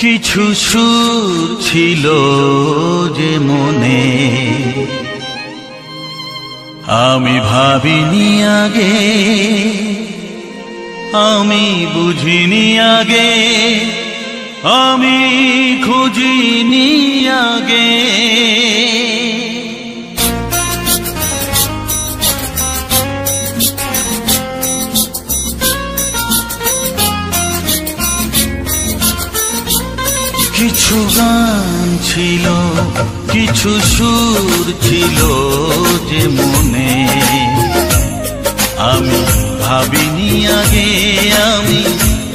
কিছু সুর ছিল যে মনে, আমি ভাবিনি আগে, আমি বুঝিনি আগে, আমি খুঁজিনি আগে। কিছু গান ছিল, কিছু সুর ছিল যে মনে, আমি ভাবিনি আগে, আমি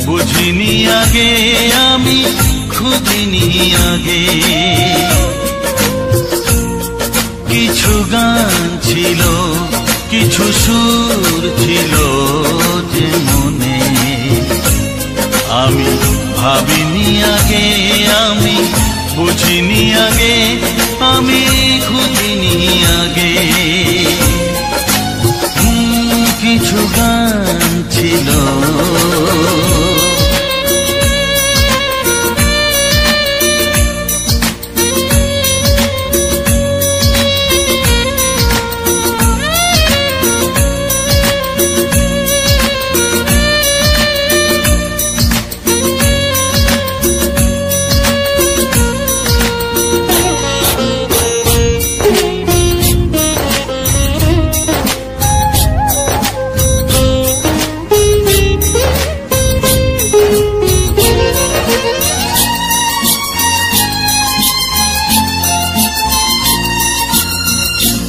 বুঝিনি আগে, আমি খুঁজিনি আগে। কিছু গান ছিল, কিছু সুর ছিল যে মনে, আমি ভাবিনি আগে, আমি বুঝিনি আগে, আমি খুঁজিনি আগে। কিছু গান ছিল,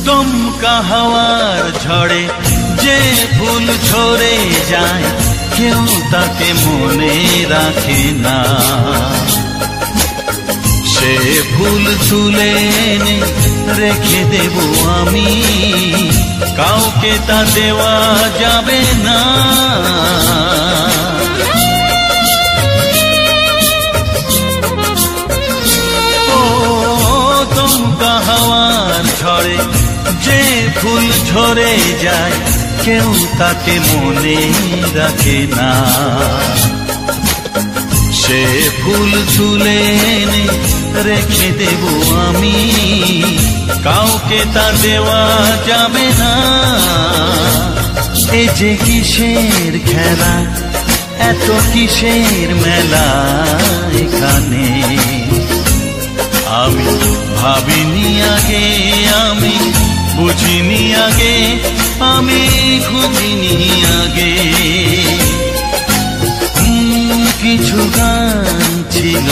দমকা হাওয়ার ঝড়ে যে ফুল ঝরে যায়, কেউ তাকে মনে রাখে না। সে ফুল তুলে এনে রেখে দেব আমি, কাউকে তা দেওয়া যাবে না। ও দমকা হাওয়ার ঝড়ে যে ফুল ঝরে যায়, কেউ তাকে মনে রাখে না। সে ফুল তুলে এনে রেখে দেব আমি, কাউকে তা দেওয়া যাবে না। এ যে কিসের খেলা, এত কিসের মেলা এখানে, আমি ভাবিনি আগে, আমি বুঝিনি আগে, আমি খুঁজিনি আগে। কিছু গান ছিল,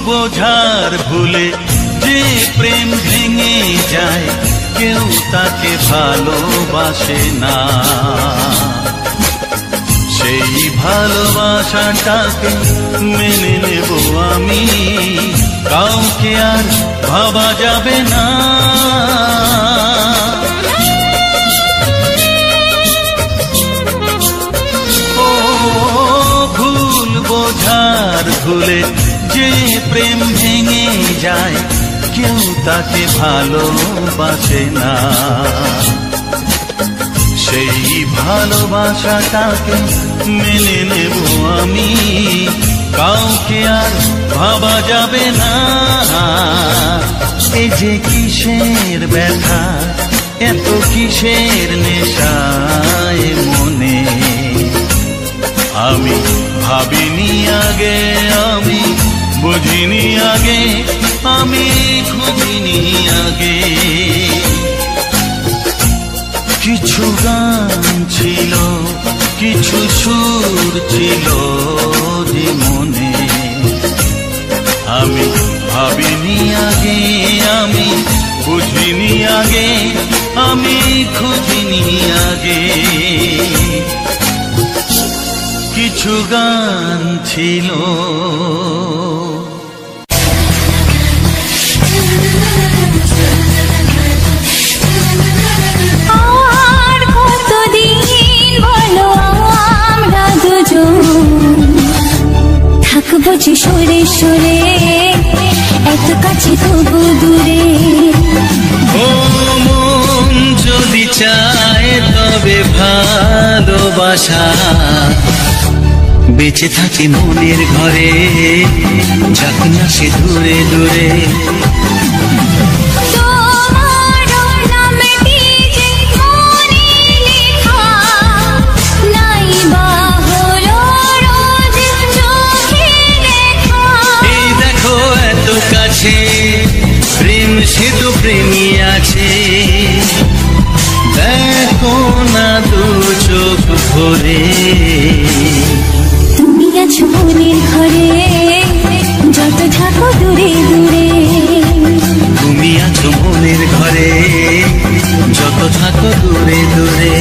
বোঝার ভুলে যে প্রেম ভেঙে যায়, কেউ তাকে ভালোবাসে না। সেই ভালোবাসাটাকে মেনে নেব আমি, কাউকে আর ভাবা যাবে না। ও ভুল বোঝার ভুলে যে প্রেম ভেঙে যায়, কেউ তাকে ভালোবাসে না। সেই ভালোবাসাটাকে মেনে নেব আমি, কাউকে আর ভাবা যাবে না। এই যে কিসের ব্যথা, এত কিসের নেশায় মনে, আমি ভাবিনি আগে, আমি বুঝিনি আগে, আমি খুঁজিনি আগে। কিছু গান ছিল, কিছু সুর ছিল যে মনে, আমি ভাবিনি আগে, আমি বুঝিনি আগে, আমি খুঁজিনি আগে। কিছু গান ছিল আর কতদিন বলো আমরা দুজন থাকবো যে সরে সরে, এত কাছে তবু দূরে। ও মন যদি চায় তবে ভালোবাসা বেঁচে থাকে মনের ঘরে, যাক না সে দূরে দূরে। প্রেম সে তো প্রেমী আছে, দেখো না দু চোখ ভরে। তুমি আছো মনের ঘরে, যত থাকো দূরে দূরে। তুমি আছো মনের ঘরে, যত থাকো দূরে দূরে।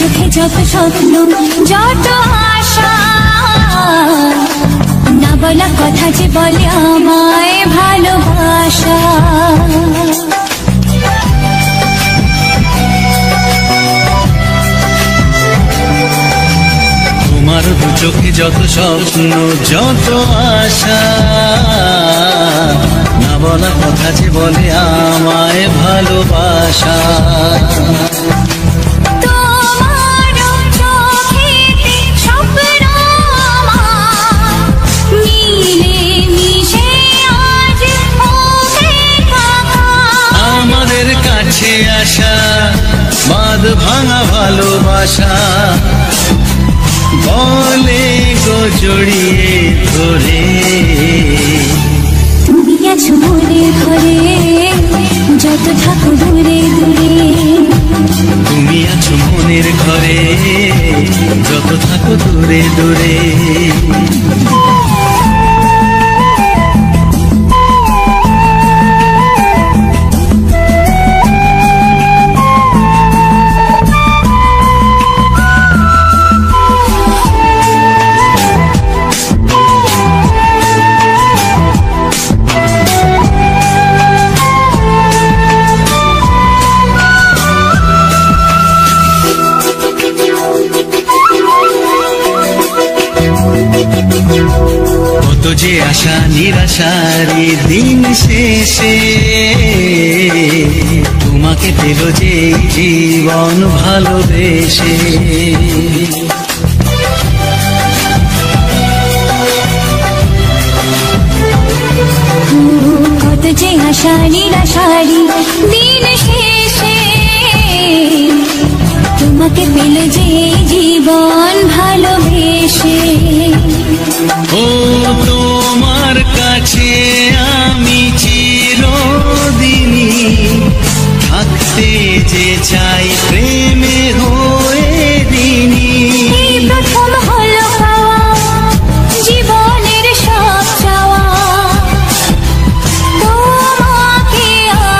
চোখে যত স্বপ্ন যত আশা, না বলা কথা যে বলে আমায় ভালোবাসা। তোমার দু চোখে যত স্বপ্ন যত আশা, না বলা কথা যে বলে আমায় ভালোবাসা। আশা বাঁধ ভাঙা ভালোবাসা বলে গো জড়িয়ে ধরে। তুমি আছো মনের ঘরে, যত থাকো দূরে দূরে। তুমি আছো মনের ঘরে, যত থাকো দূরে দূরে। কত যে আশা নিরাশারি দিন শেষে, তোমাকে পেল যে জীবন ভালোবেসে। কত যে আশা নিরাশারি দিন শেষে, তোমাকে পেল যে জীবন ভালোবেসে। ও তোমার কাছে আমি চিরদিনই থাকতে যে চাই প্রেমে হয়ে দিনই। প্রথম হলো পাওয়া জীবনের সব চাওয়া, তোমাকে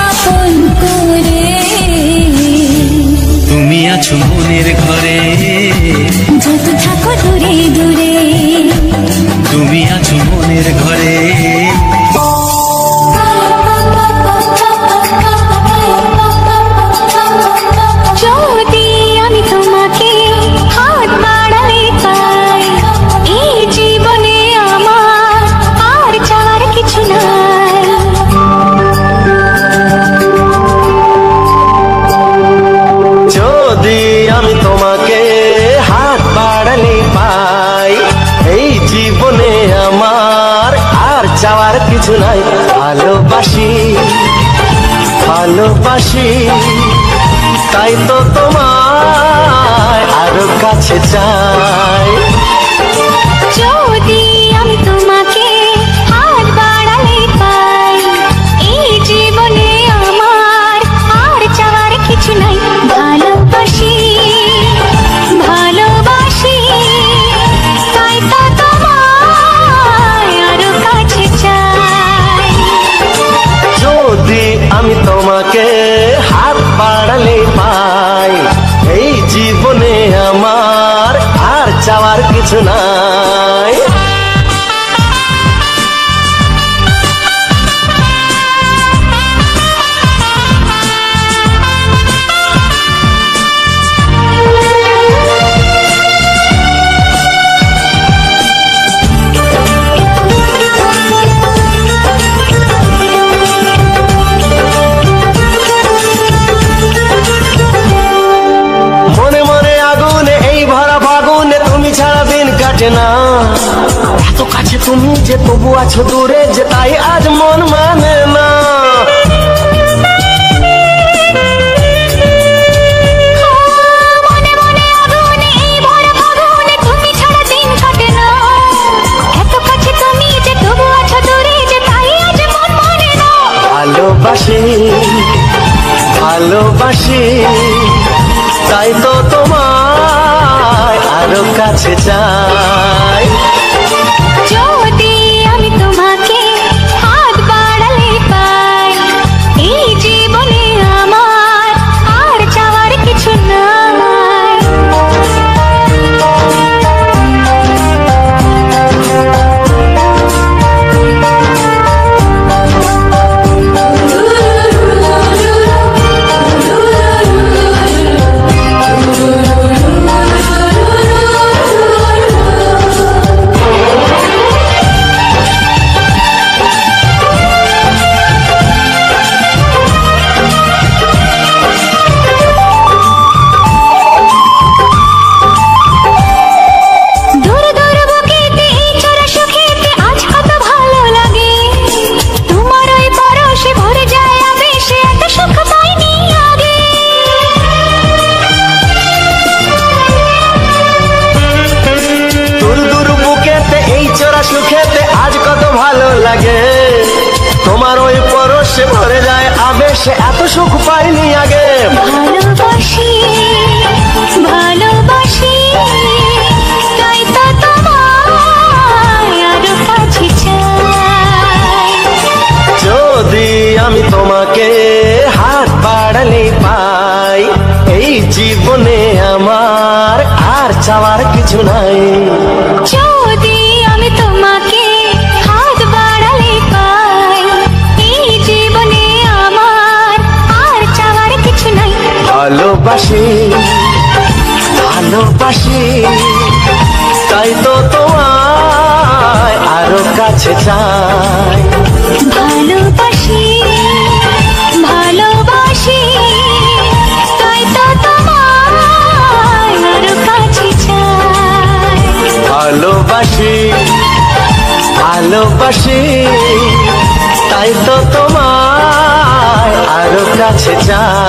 আপন করে। তুমি আছো মনের ঘরে, যত থাকো দূরে দূরে। তুমি আছো মনের ঘরে। চল ভালোবাসি তাই তো তোমায় আরো কাছে চাই। যদি আমি তোমাকে হাত বাড়ালে পাই, এই জীবনে আমার আর চাওয়ার কিছু নাই। ভালোবাসি ভালোবাসি তাই তো তোমায় আরো কাছে চাই। যদি আমি তোমাকে হাত বাড়ালে পাই, এই জীবনে আমার আর চাওয়ার কিছু নাই। না এত কাছে তুমি যে তবু আছো দূরে, যে তাই আজ মন মানে না। ভালোবাসি ভালোবাসি তাই তো তোমায় আরো কাছে চাই। যদি আমি তোমাকে হাত বাড়ালে পাই, এই জীবনে আমার আর চাওয়ার কিছু নাই। সুখেতে আজ কত ভালো লাগে, তোমার ওই পরশে ভরে যায় আবেশে, এত সুখ পাইনি আগে। ভালোবাসি ভালোবাসি তাই তো তোমায় আরো কাছে চাই। যদি আমি তোমাকে হাত বাড়ালে পাই, এই জীবনে আমার আর চাওয়ার কিছু নাই। যদি আমি তোমাকে হাত বাড়ালে পাই, এই জীবনে আমার আর চাওয়ার কিছু নাই। ভালোবাসি ভালোবাসি তাই তো তোমায় আরো কাছে চাই। ভালোবাসি ভালোবাসি তাই তো তোমায় আরো কাছে চাই। ভালোবাসি ভালোবাসি তাই তো তোমায় আরো কাছে চাই।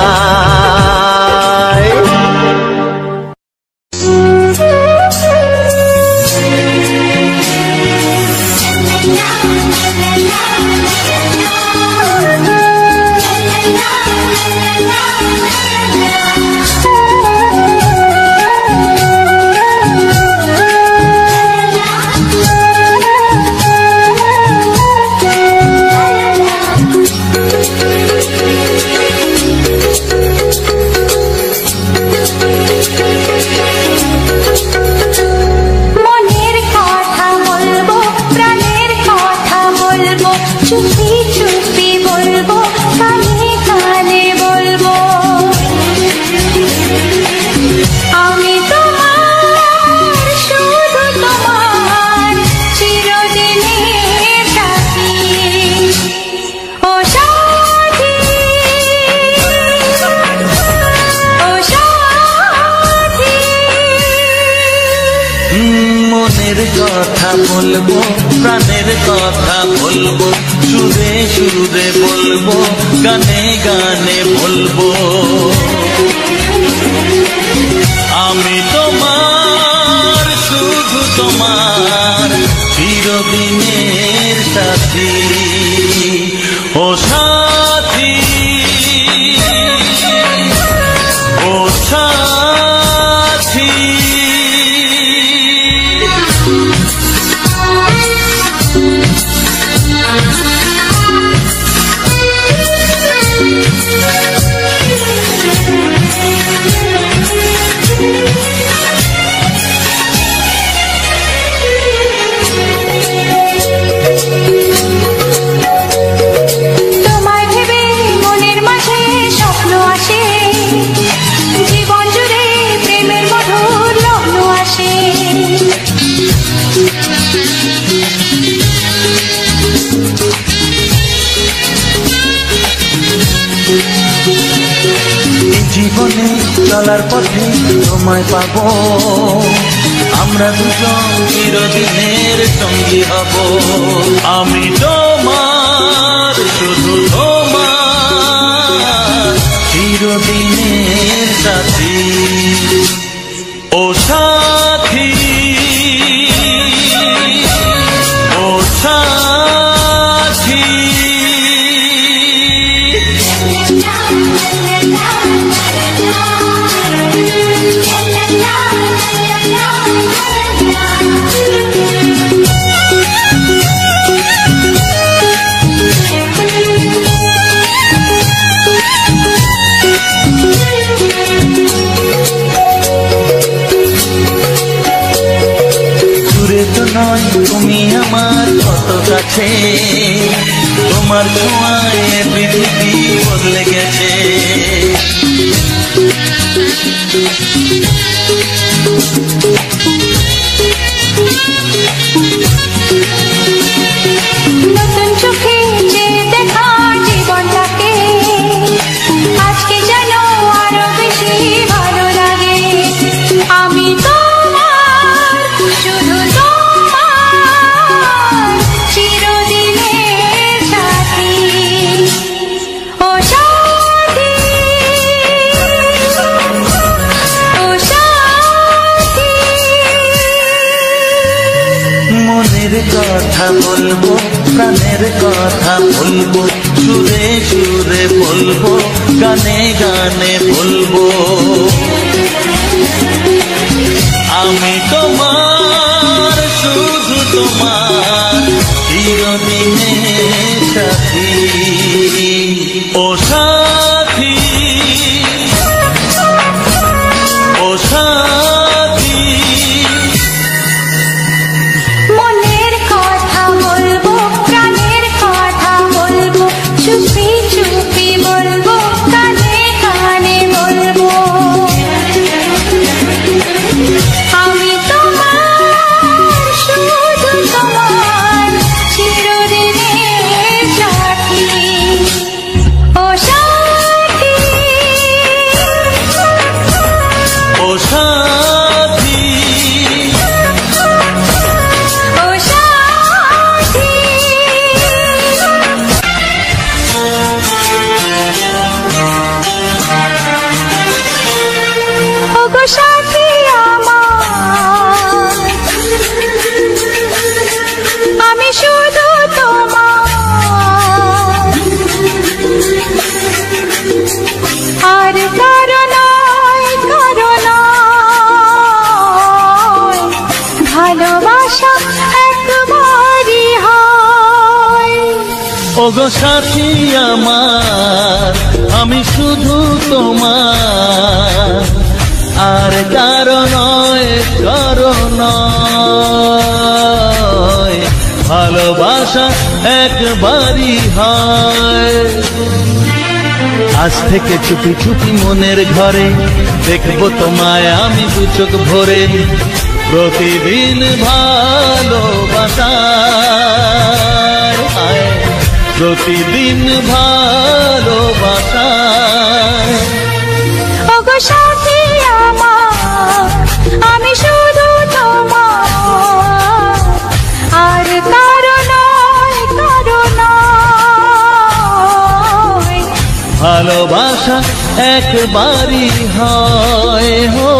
চুপি চুপি বলবো, কানে কানে বলবো, আমি তোমার শুধু তোমার চিরদিনের সাথী। ও সাথী ও সাথী, মনের কথা বলবো, প্রাণের কথা বলবো, সুরে সুরে বলবো, গানে গানে বলবো। আমি তোমার, শুধু তোমার, চিরদিনের সাথী। ও সাথী, ও সাথী। জীবনে চলার পথে তোমায় পাবো, আমরা দুজন চিরদিনের সঙ্গী হব। আমি তোমার, শুধু তোমার, চিরদিনের সাথী। ও সাথী, ও সাথী। তুমি আমার কত কাছে, তোমার ছোঁয়ায় পৃথিবী বদলে গেছে। নতুন চোখে যে দেখা জীবনটাকে আজকে যেন আরো বেশি ভালো লাগে। আমি তোমার, শুধু তোমার, চিরদিনের সাথী। ও সাথী, ও সাথী। মনের কথা বলবো, প্রাণের কথা বলবো, সুরে সুরে বলবো, গানে গানে বলবো। আমি তোমার, শুধু তোমার, চিরদিনের সাথী। ও সাথী, ও সাথী। মনের কথা বলবো, প্রাণের কথা বলবো, চুপি চুপি বলবো, কানে কানে বলবো। আমি তোমার, শুধু তোমার, চিরদিনের সাথী। ও সাথী, ও সাথী। ও সাথী। ওগো সাথী আমার, আমি শুধু তোমার, আর কারো নয়, কারো নয়। ভালোবাসা একবারই হয়। ওগো সাথী আমার, আমি শুধু তোমার, আর কারো নয়, কারো নয়। ভালোবাসা একবারই হয়। আজ থেকে চুপি চুপি মনের ঘরে দেখবো তোমায় আমি দু চোখ ভরে। প্রতিদিন ভালোবাসায়, প্রতিদিন ভালোবাসায়। ওগো সাথী আমার, আমি শুধু তোমার, আর কারো নয়, কারো নয়। ভালোবাসা একবারই হয় হো।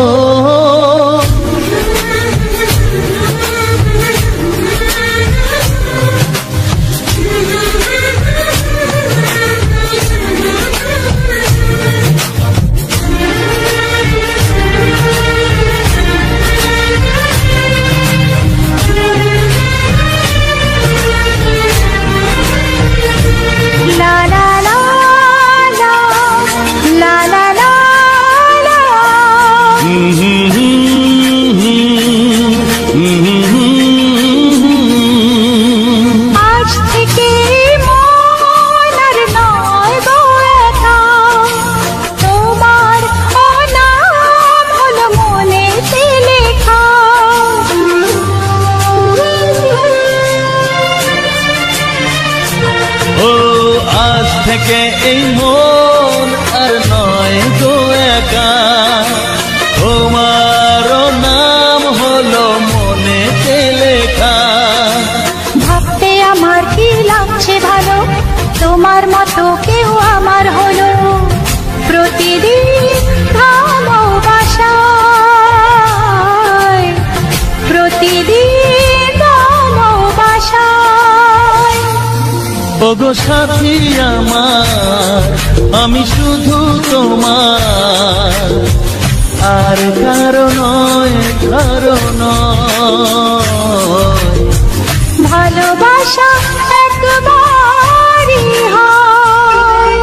থেকে এই মন আর নয় গো একা, তোমারও নাম হলো মনেতে লেখা। ভাবতে আমার কি লাগছে ভালো, তোমার মতো কেউ আমার হলো। প্রতিদিন ভালোবাসায়, প্রতিদিন ভালোবাসায়। ওগো সাথী আমার, আমি শুধু তোমার, আর কারো নয়, কারো নয়। ভালোবাসা একবারই হয়।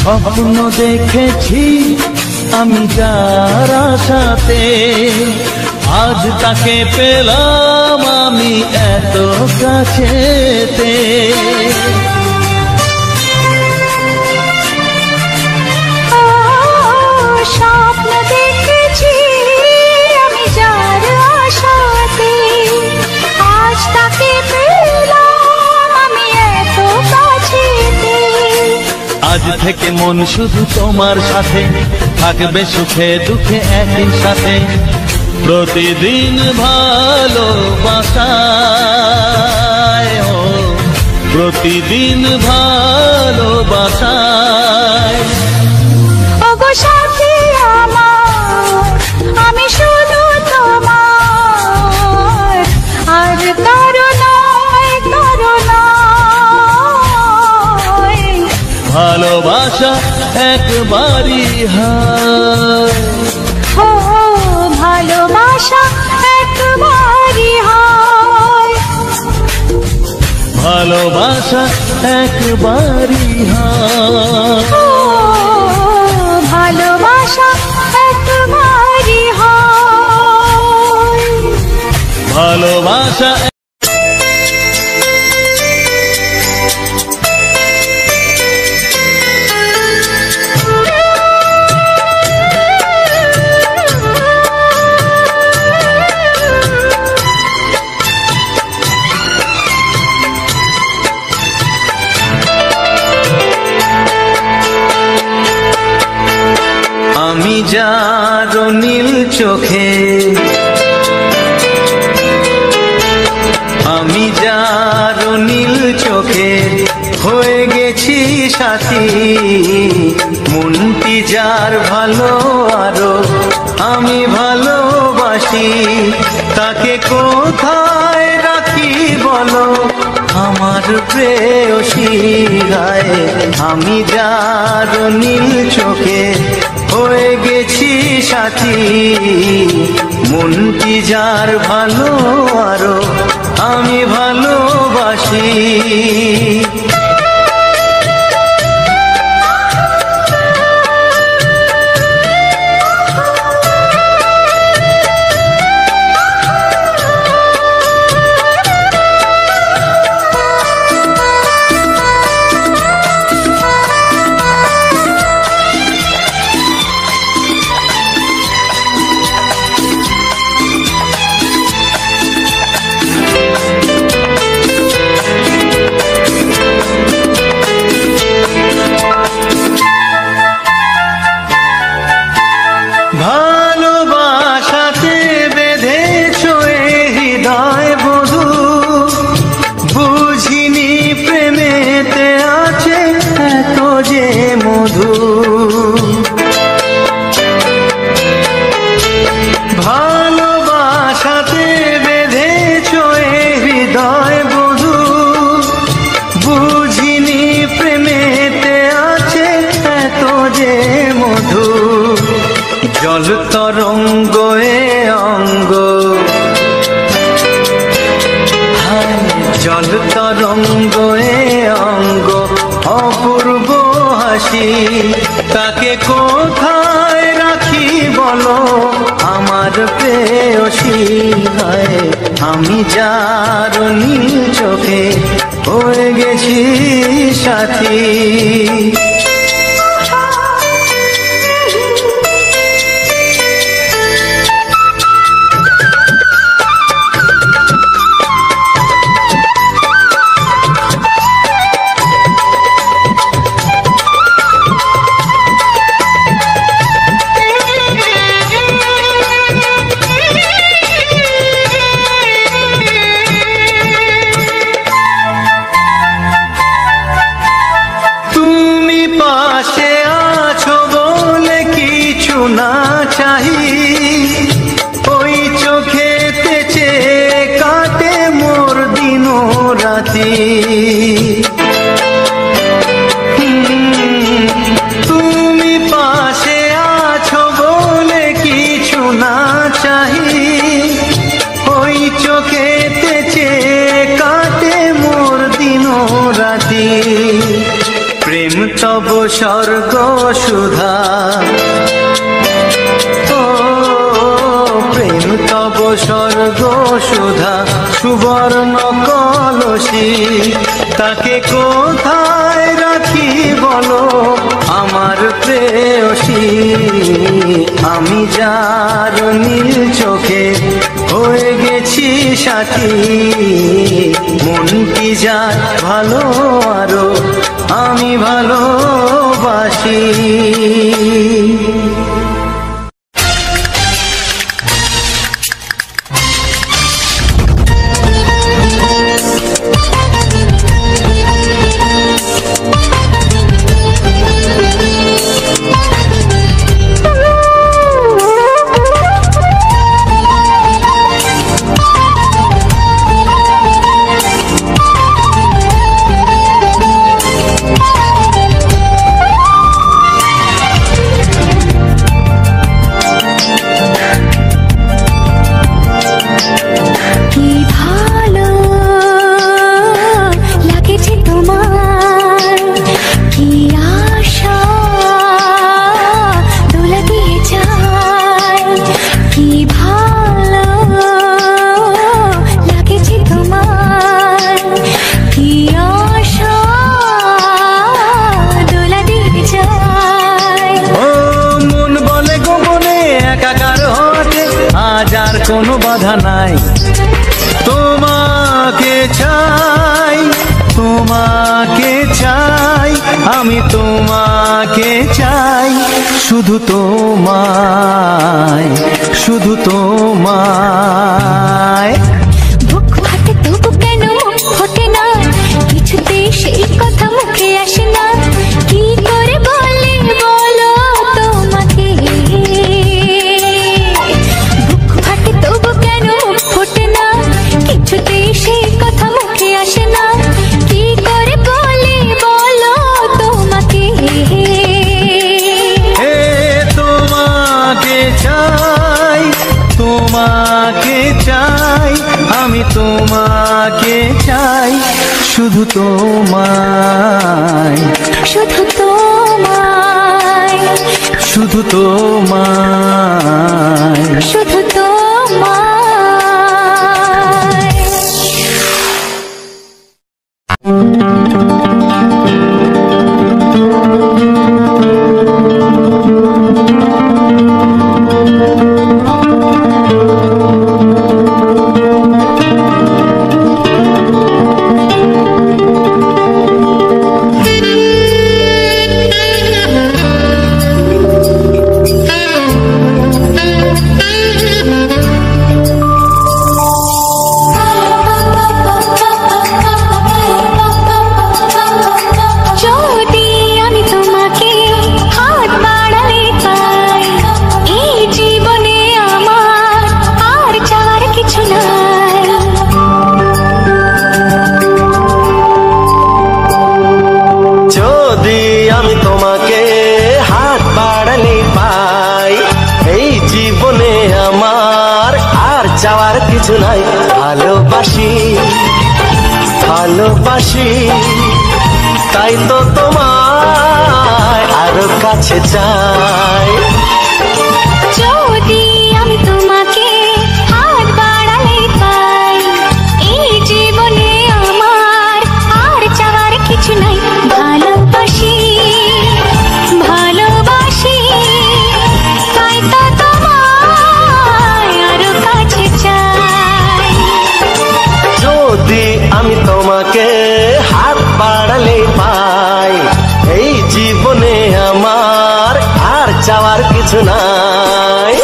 স্বপ্ন দেখেছি আমি যার আশাতে, আজ তাকে পেলাম আমি এত কাছেতে। স্বপ্ন দেখেছি আমি যার আশাতে, আজ তাকে পেলাম আমি এত কাছেতে। আজ থেকে মন শুধু তোমার সাথে, থাকবে সুখে দুঃখে একই সাথে। প্রতিদিন ভালোবাসায়, ও প্রতিদিন ভালোবাসায়। ওগো সাথী আমার, আমি শুধু তোমার, আর কারো নয়, কারো নয়। ভালোবাসা একবারই হয়, ও ভালোবাসা একবারই হয়। ভালোবাসা একবারই হয়, ও ভালোবাসা একবারই হয়। ভালোবাসা। আমি যার নীল চোখে, আমি যার নীল চোখে হয়ে গেছি সাথী। মনটি যার ভালো আরো আমি ভালোবাসি, তাকে কোথায় রাখি বলো আমার প্রেয়সী গায়ে। আমি যার নীল চোখে হয়ে গেছি সাথী, মনটি যার ভালো আরো আমি ভালোবাসি। যে মধু জল তরঙ্গ এ অঙ্গ, হায় জল তরঙ্গ এ অঙ্গ, অপূর্ব হাসি তাকে কোথায় রাখি বলো আমার প্রেয়সী। হায় আমি যার নীল চোখে হয়ে গেছি সাথী। না চাই ওই চোখেতে চেয়ে কাটে মোর দিন রাতি। তুমি পাশে আছো বলে কিছু না চাই ওই চোখেতে চেয়ে কাটে মোর দিন রাতি। প্রেম তব স্বর্গ সুধা, প্রেম তব স্বর্গ সুধা সুবর্ণ কলসী তাকে কোথায় রাখি বলো আমার প্রেয়সী। আমি যার নীল চোখে হয়ে গেছি সাথী, মন কি যার ভালো আরো আমি ভালোবাসি। কোনো বাধা নাই, তোমাকে চাই, তোমাকে চাই, আমি তোমাকে চাই, শুধু তোমায়, শুধু তোমায়। বুক ফাটে তবু কেন ফোটে না, কিছুতে সেই কথা মুখে আসে না, কি করে বলে বলো তোমাকে। তবু কেন ফোটে না, কিছুতে সেই কথা মুখে আসে না, কি করে বলে বলো তোমাকে। তোমাকে চাই, তোমাকে চাই, আমি তোমাকে চাই, শুধু তোমায়, শুধু তোমায়, শুধু তোমায়, শুধু তোমায়। কিছু নাই। ভালোবাসি ভালোবাসি তাই তো তোমায় আরো কাছে চাই। যদি আমি তোমাকে হাত বাড়ালে পাই, এই জীবনে আমার আর চাওয়ার কিছু নাই। ভালোবাসি ভালোবাসি তাই তো তোমায় আরো কাছে চাই। যদি আমি তোমাকে হাত বাড়ালে পাই, এই জীবনে আমার আর চাওয়ার কিছু নাই।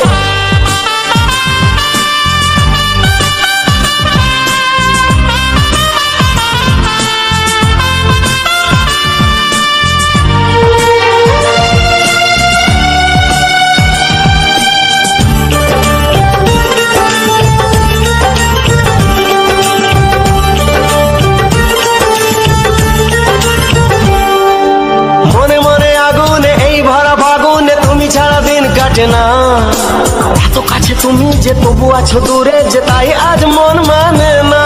না এত কাছে তুমি যে তবু আছো দূরে, যে তাই আজ মন মানে না।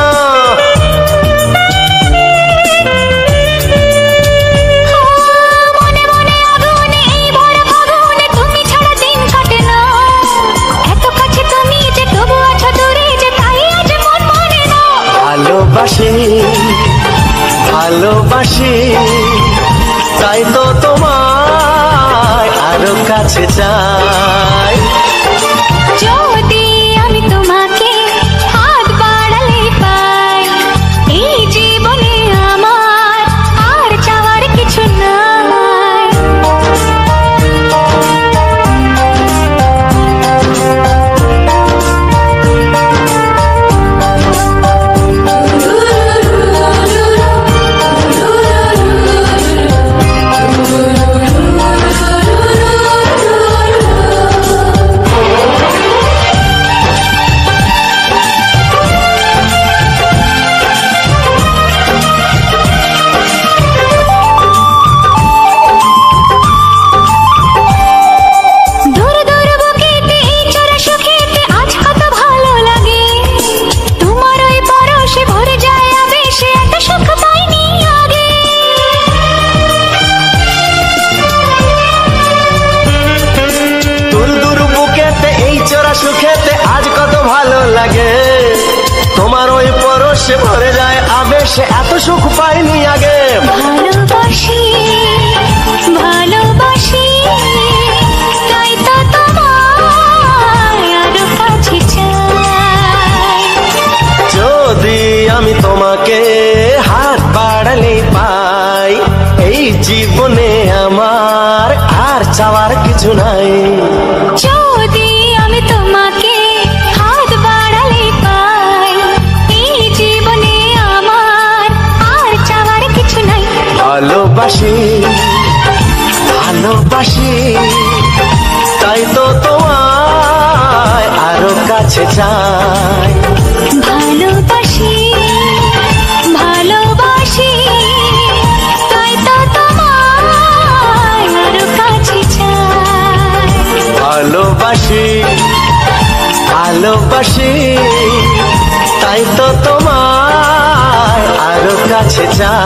মনে মনে আগুনে এই ভরা ফাগুনে তুমি ছাড়া দিন কাটে না। এত কাছে তুমি যে তবু আছো দূরে, যে তাই আজ মন মানে না। ভালোবাসি ভালোবাসি তাই তো তোমায় আরো কাছে চাই। যদি আমি তোমাকে হাত বাড়ালে পাই, এই জীবনে আমার আর চাওয়ার কিছু নাই। সুখেতে আজ কত ভালো লাগে, তোমার ওই পরশে ভরে যায় আবেশে এত সুখ পাইনি আগে। ভালোবাসি ভালোবাসি তাই তো তোমায় আরো কাছে চাই। যদি আমি তোমাকে হাত বাড়ালে পাই, এই জীবনে আমার আর চাওয়ার কিছু নাই। যদি আমি তোমাকে হাত বাড়ালে পাই, এই জীবনে আমার আর চাওয়ার কিছু নাই। ভালোবাসি ভালোবাসি তাই তো তোমায় আরো কাছে চাই। ভালোবাসি ভালোবাসি তাই তো তোমায় আরো কাছে চাই। ভালোবাসি ভালোবাসি তাই তো তোমায় আরো কাছে চাই।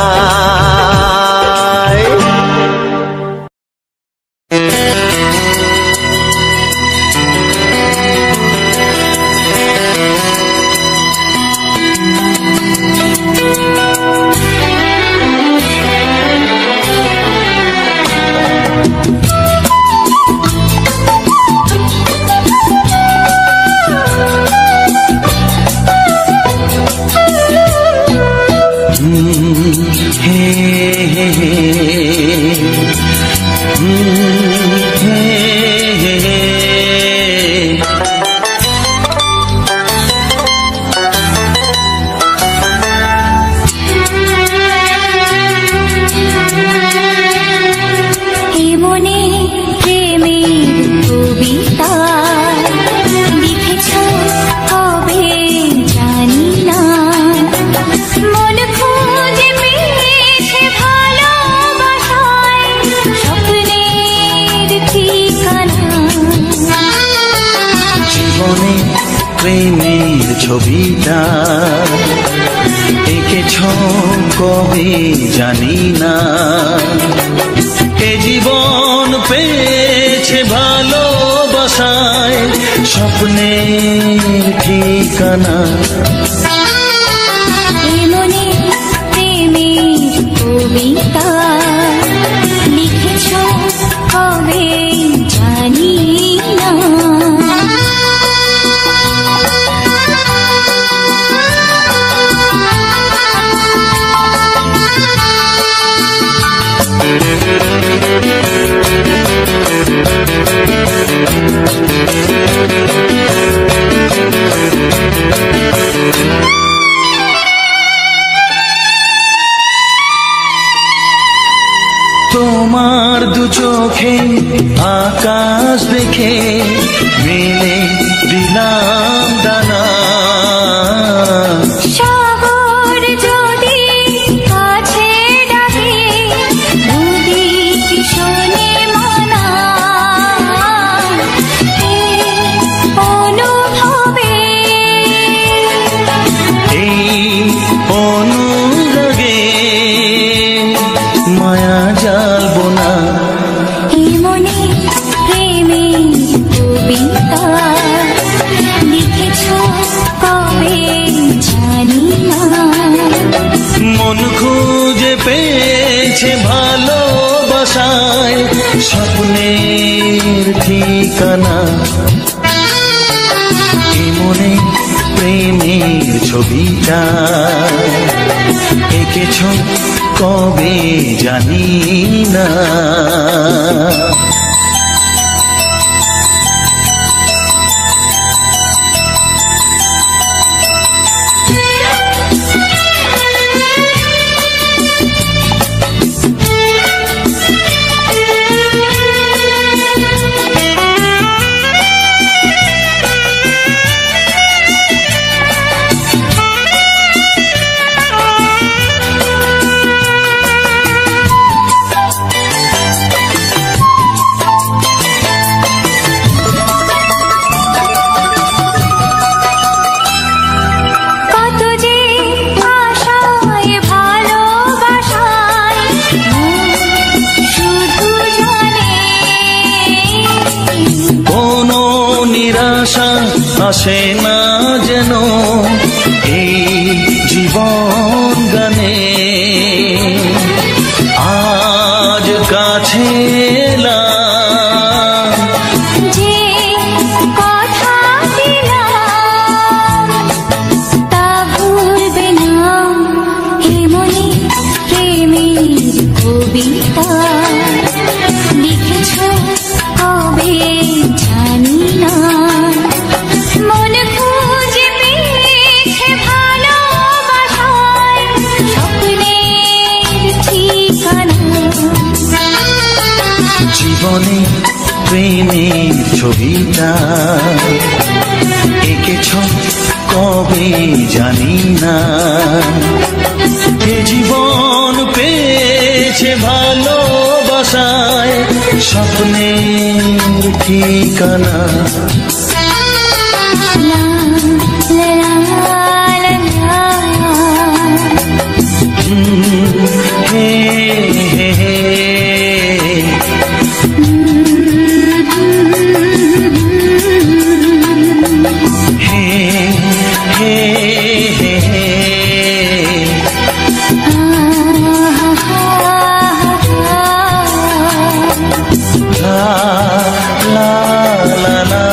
প্রেমের ছবিটা এঁকেছ কবে জানি না। এ জীবন পেয়েছে ভালোবাসায় স্বপ্নের ঠিকানা। মনে প্রেমের কবিতা লিখেছ কবে জানি না। তোমার দু চোখে আকাশ দেখে মেলে দিলাম দানা। সাগর যদি কাছে ডাকে নদী কি শোনে মানা। অনুভবে এই অনুরাগে মায়া জালবো না। মনে প্রেমের কবিতা লিখেছ কবে জানি না। মন খুঁজে পেয়েছে ভালোবাসায় স্বপ্নের ঠিকানা। মনে প্রেমের ছবিটা এঁকেছ কবে জানি না। আসে না যেন এই জীবন গানে। আজ কাছে এলাম যে কথা দিলাম তা ভুলবে না। হে মনে প্রেমের কবিতা লিখেছ কবে জানি না। মন খুঁজে পেয়েছে ভালোবাসায় স্বপ্নের ঠিকানা। জীবনে প্রেমের ছবিটা এঁকেছ কবে জানি না। এ জীবন পেয়েছে ভালোবাসায় স্বপ্নের ঠিকানা। La la la la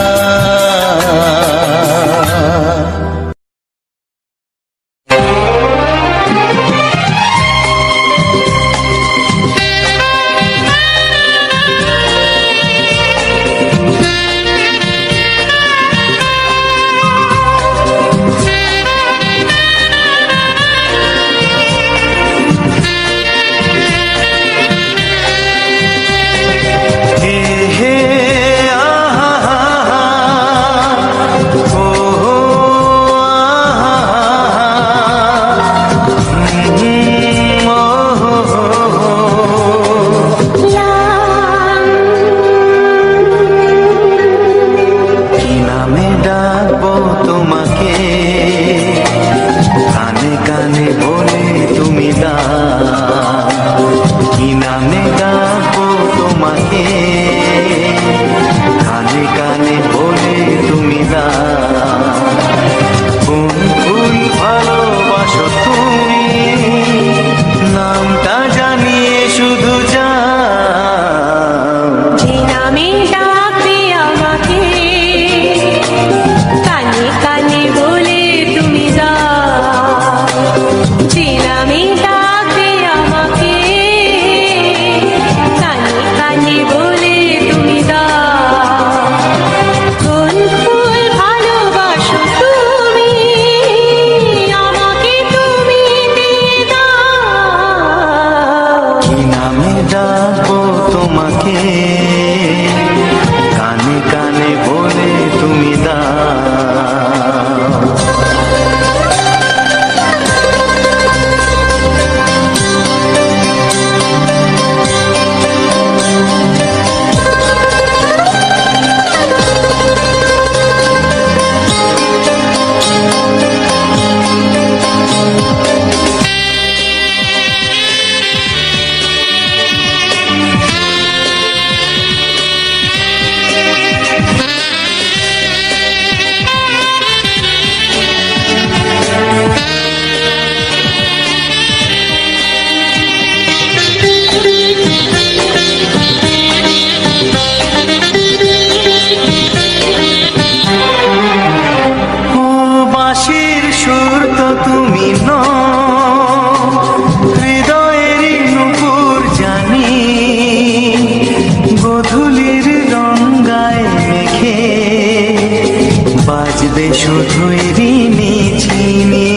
বলবে শুধুই ঋণী চিনি।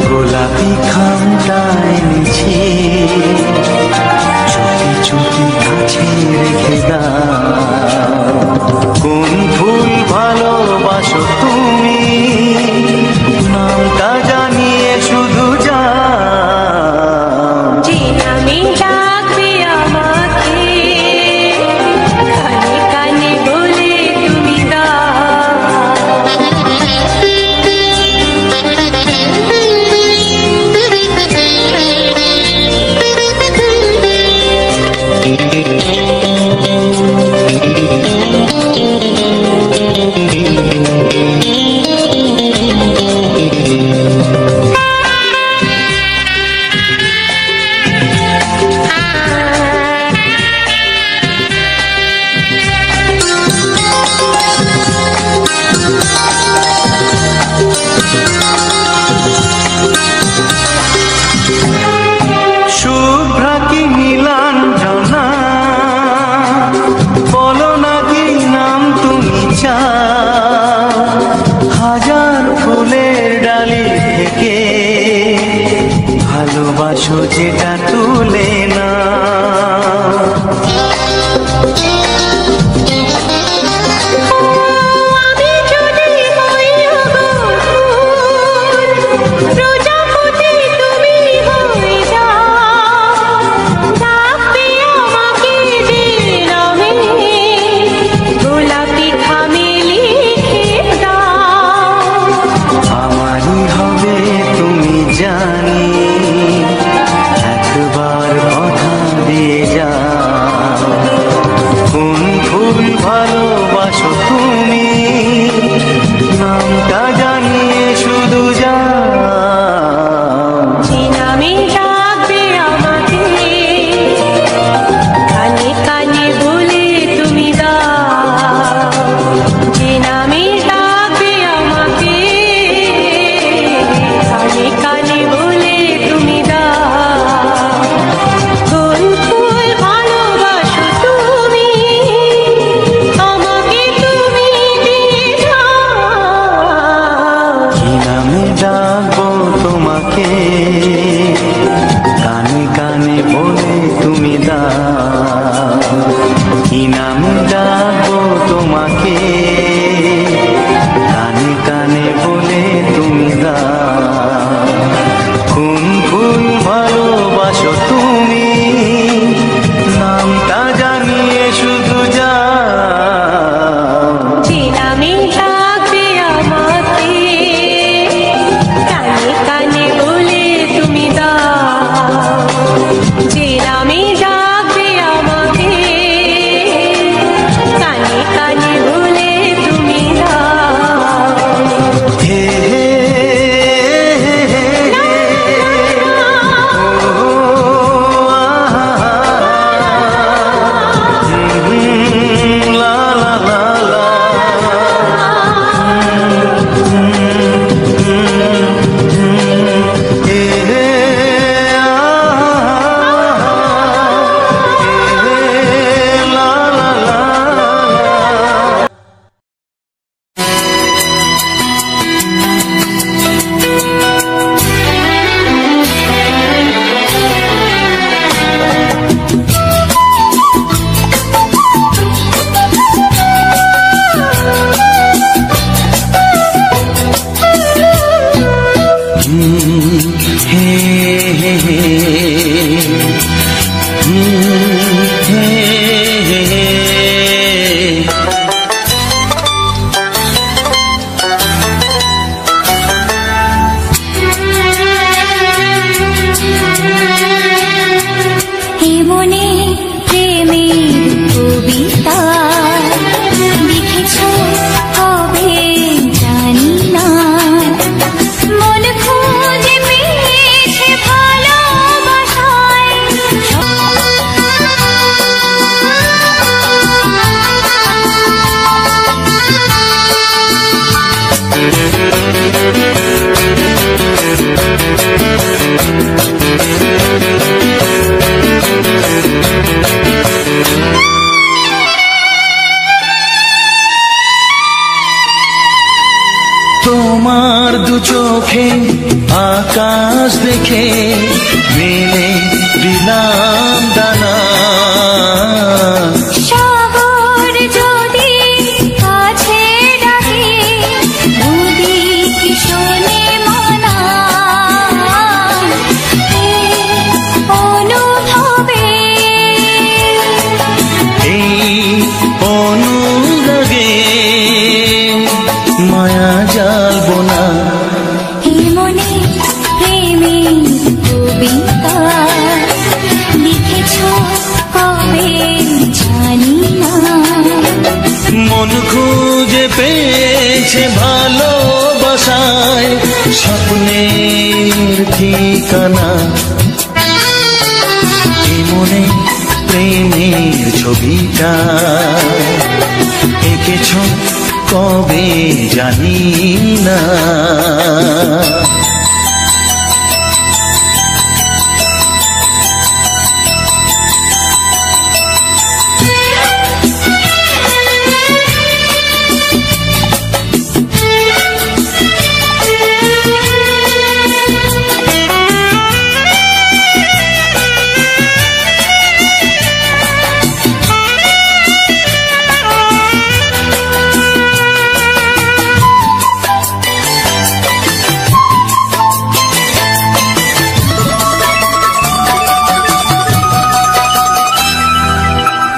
গোলাপি খামটা এনেছি, চুপি চুপি কাছে রেখে দাও। কোন ফুল ভালোবাসো তুমি, নামটা জানিয়ে শুধু যাও। যে নামে ডাকবে আমাকে, কানে কানে বলে তুমি শুভ্রা কি নীলাঞ্জনা, বলো না কি নাম তুমি চাও। হাজার ফুলের ডালি থেকে ভালোবাসো যেটা তুলে না। জানি একবার কথা দিয়ে যাও। কোন ফুল ভালোবাসো তুমি, নামটা জানিয়ে শুধু যাও। যে নামে ডাকবে আমাকে, কানে কানে বলে তুমি দাও। যে নামে ডাকবে আমাকে, কানে কানে বলে তুমি দাও। কোন ফুল ভালোবাসো তুমি, আমাকে তুমি দিয়ে যাও। কি নামে ডাকবো তোমাকে, কানে কানে বলে তুমি দাও। কি নামে ডাকবো তোমাকে, কানে কানে বলে তুমি দাও। কোন ফুল ভালোবাসো তুমি, নামটা জানিয়ে শুধু যাও। যে নামে ডাকবে আমাকে, কানে কানে বলে তুমি দাও। যে নামে ডাকবে আমাকে, কানে কানে বলে তুমি দাও। হে লা লা লা লা। আকাশ দেখে মেলে দিলাম দানা। শহর যদি কাছে ডাকে নদী কি শোনে মানা। অনুভবে এই অনুরাগে মায়া জ্বালবো না। হে মনে প্রেমের কবিতা লিখেছ কবে জানি না। মন খুঁজে পেয়েছে ভালোবাসায় স্বপ্নের ঠিকানা। এই মনে প্রেমের ছবিটা এঁকেছ কবে জানি না।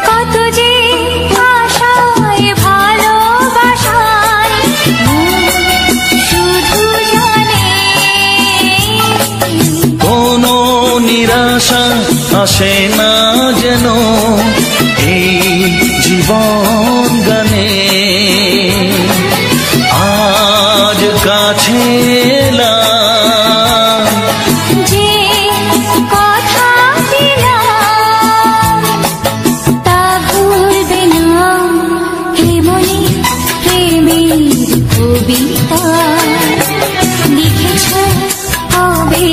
কত যে আশায় ভালোবাসায় শুধু জানে। কোনো নিরাশা আসে না যেন এই জীবন গানে। আজ কাছে এলাম যে কথা দিলাম তা ভুলবে না। হে মনে প্রেমের কবিতা লিখেছ কবে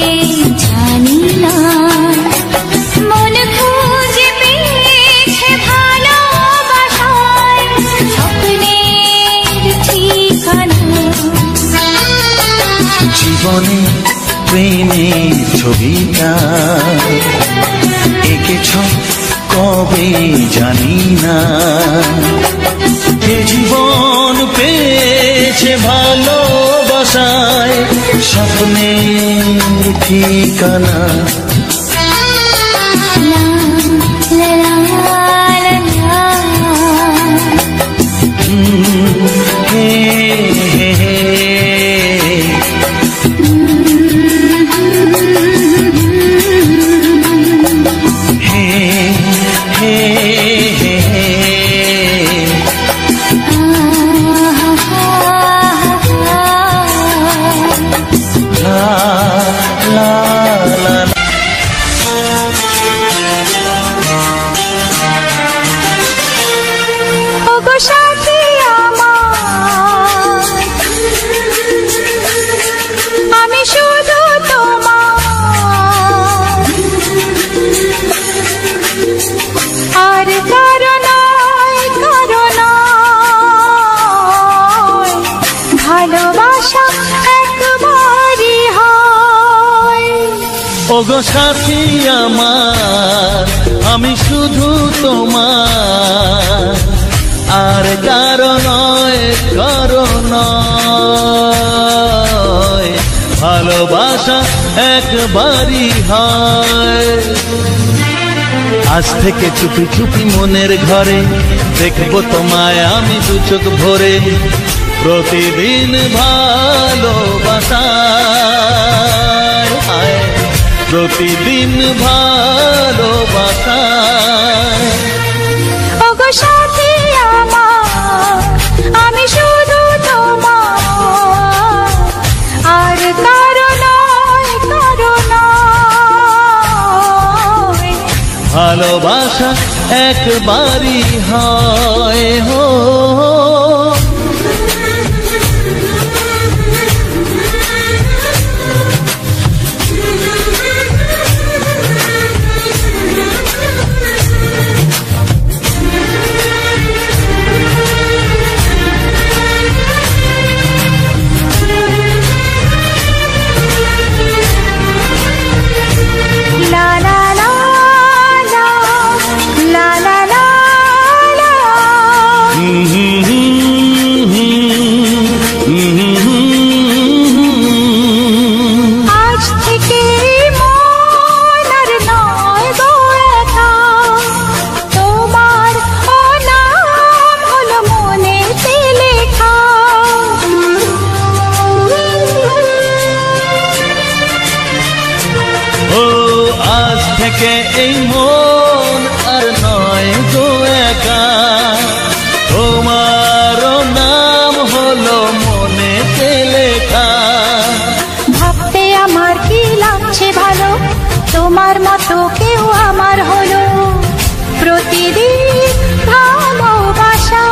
জানি না। মন খুঁজে পেয়েছে ভালোবাসায় স্বপ্নের ঠিকানা। জীবনে প্রেমের ছবিটা এঁকেছ কবে জানি না। এ জীবন পেয়েছে ভালোবাসায় স্বপ্নের ঠিকানা। লা লা লা লা। হে হে হে হে হে হে লা লা লা। ওগো সাথী আমার, আমি শুধু তোমার, আর কারো নয়, কারো নয়। ভালোবাসা একবারই হয়। ওগো সাথী আমার, আমি শুধু তোমার, আর কারো নয়, কারো নয়। ভালোবাসা একবারই হয়। আজ থেকে চুপি চুপি মনের ঘরে দেখবো তোমায় আমি দু চোখ ভরে। প্রতিদিন ভালোবাসায়, প্রতিদিন ভালোবাসায়। ওগো সাথী আমার, আমি শুধু তোমার, আর কারো নয়, কারো নয়। ভালোবাসা একবারই হয় হো। থেকে এই মন আর নয় গো একা, তোমারও নাম হলো মনেতে লেখা। ভাবতে আমার কি লাগছে ভালো, তোমার মতো কেউ আমার হলো। প্রতিদিন ভালোবাসায়,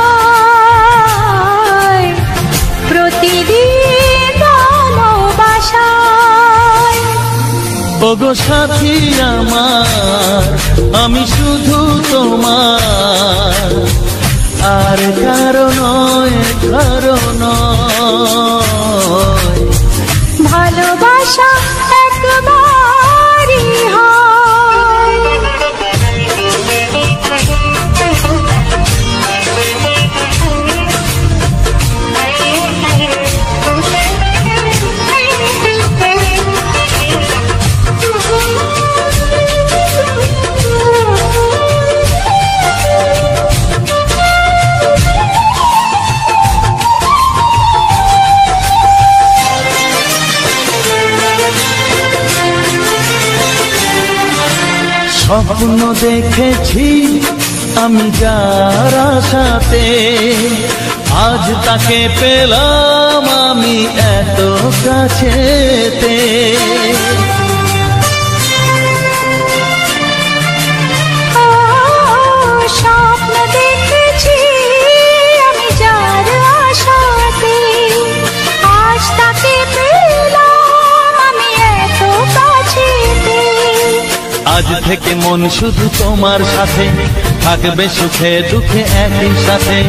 প্রতিদিন ভালোবাসায়। ওগো সাথী আমার, আমি শুধু তোমার, আর কারো নয়, কারো নয়। ভালোবাসা একবারই হয়। স্বপ্ন দেখেছি আমি যার সাথে, আজ তাকে পেলাম আমি এত কাছেতে। স্বপ্ন দেখেছি আমি যার আশাতে, আজ তাকে পেলাম আমি এত কাছেতে। আজ থেকে মন শুধু তোমার সাথে, থাকবে সুখে দুঃখে একই সাথে।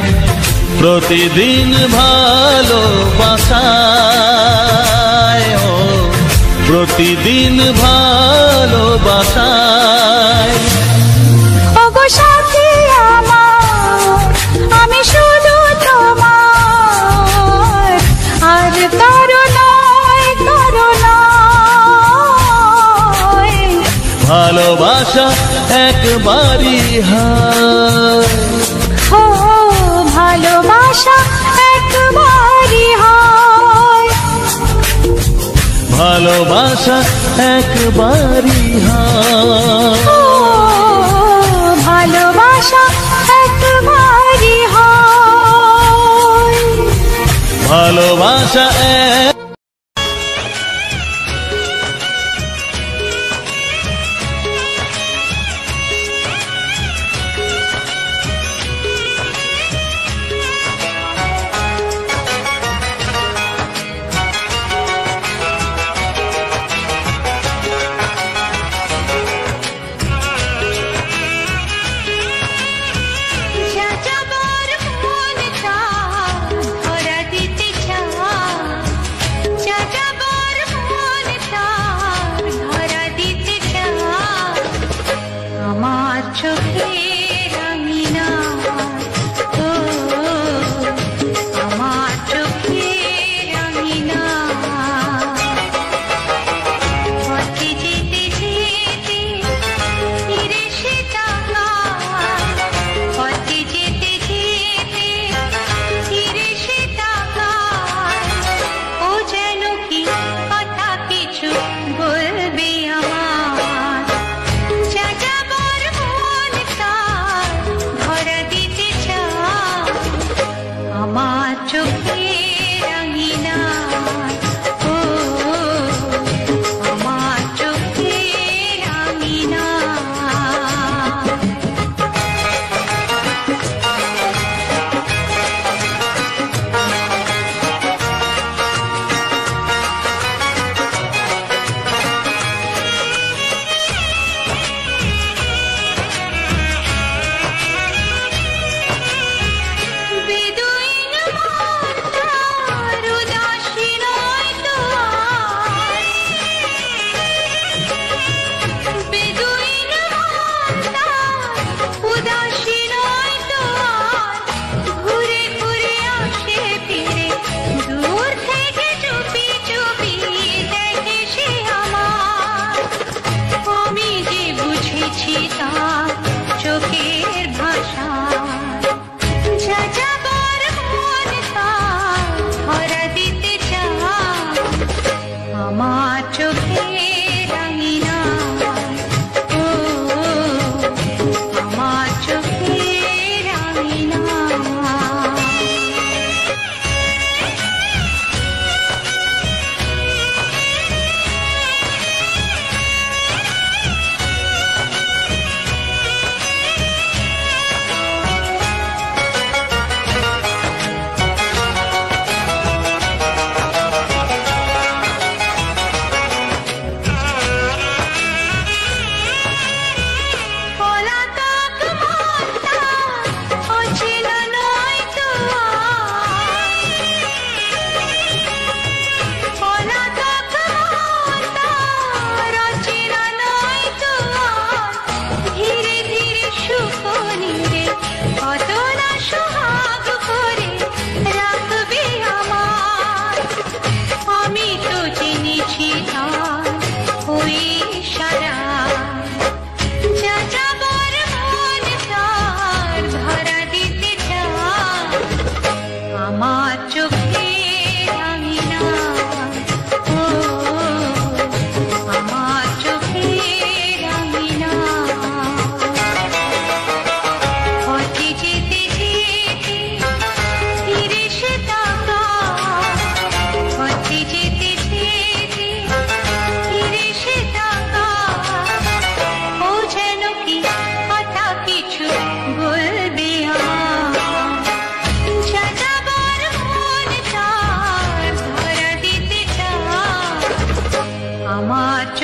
প্রতিদিন ভালোবাসায়, ও প্রতিদিন ভালোবাসায়। ওগো সাথী আমার, আমি শুধু তোমার, আর কারো নয়, কারো নয়। ভালোবাসা একবারই হয়, ও ভালোবাসা একবারই হয়। ভালোবাসা একবারই হয়, ও ভালোবাসা একবারই হয়। ভালোবাসা এক। যাযাবর মনটা ধরা দিতে চায়,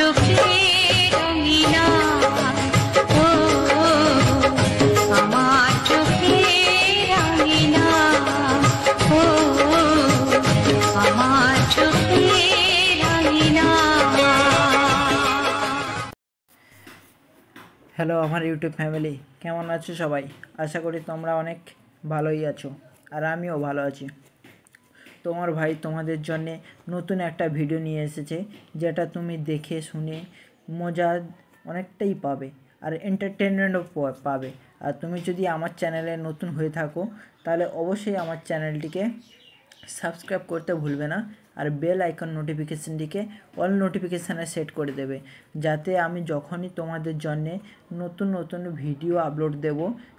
চোখে রঙিনা, ও আমার চোখে রঙিনা, ও আমার চোখে রঙিনা। হ্যালো আমার ইউটিউব ফ্যামিলি, কেমন আছো সবাই? আশা করি তোমরা অনেক ভালোই আছো, আর আমিও ভালো আছি। তোমার ভাই তোমাদের জন্যে নতুন একটা ভিডিও নিয়ে এসেছে, যেটা তুমি দেখে শুনে মজা অনেকটাই পাবে আর এন্টারটেনমেন্টও পাবে। আর তুমি যদি আমার চ্যানেলে নতুন হয়ে থাকো তাহলে অবশ্যই আমার চ্যানেলটিকে সাবস্ক্রাইব করতে ভুলবে না, আর বেল আইকন নোটিফিকেশানটিকে অল নোটিফিকেশানে সেট করে দেবে, যাতে আমি যখনই তোমাদের জন্যে নতুন নতুন ভিডিও আপলোড দেব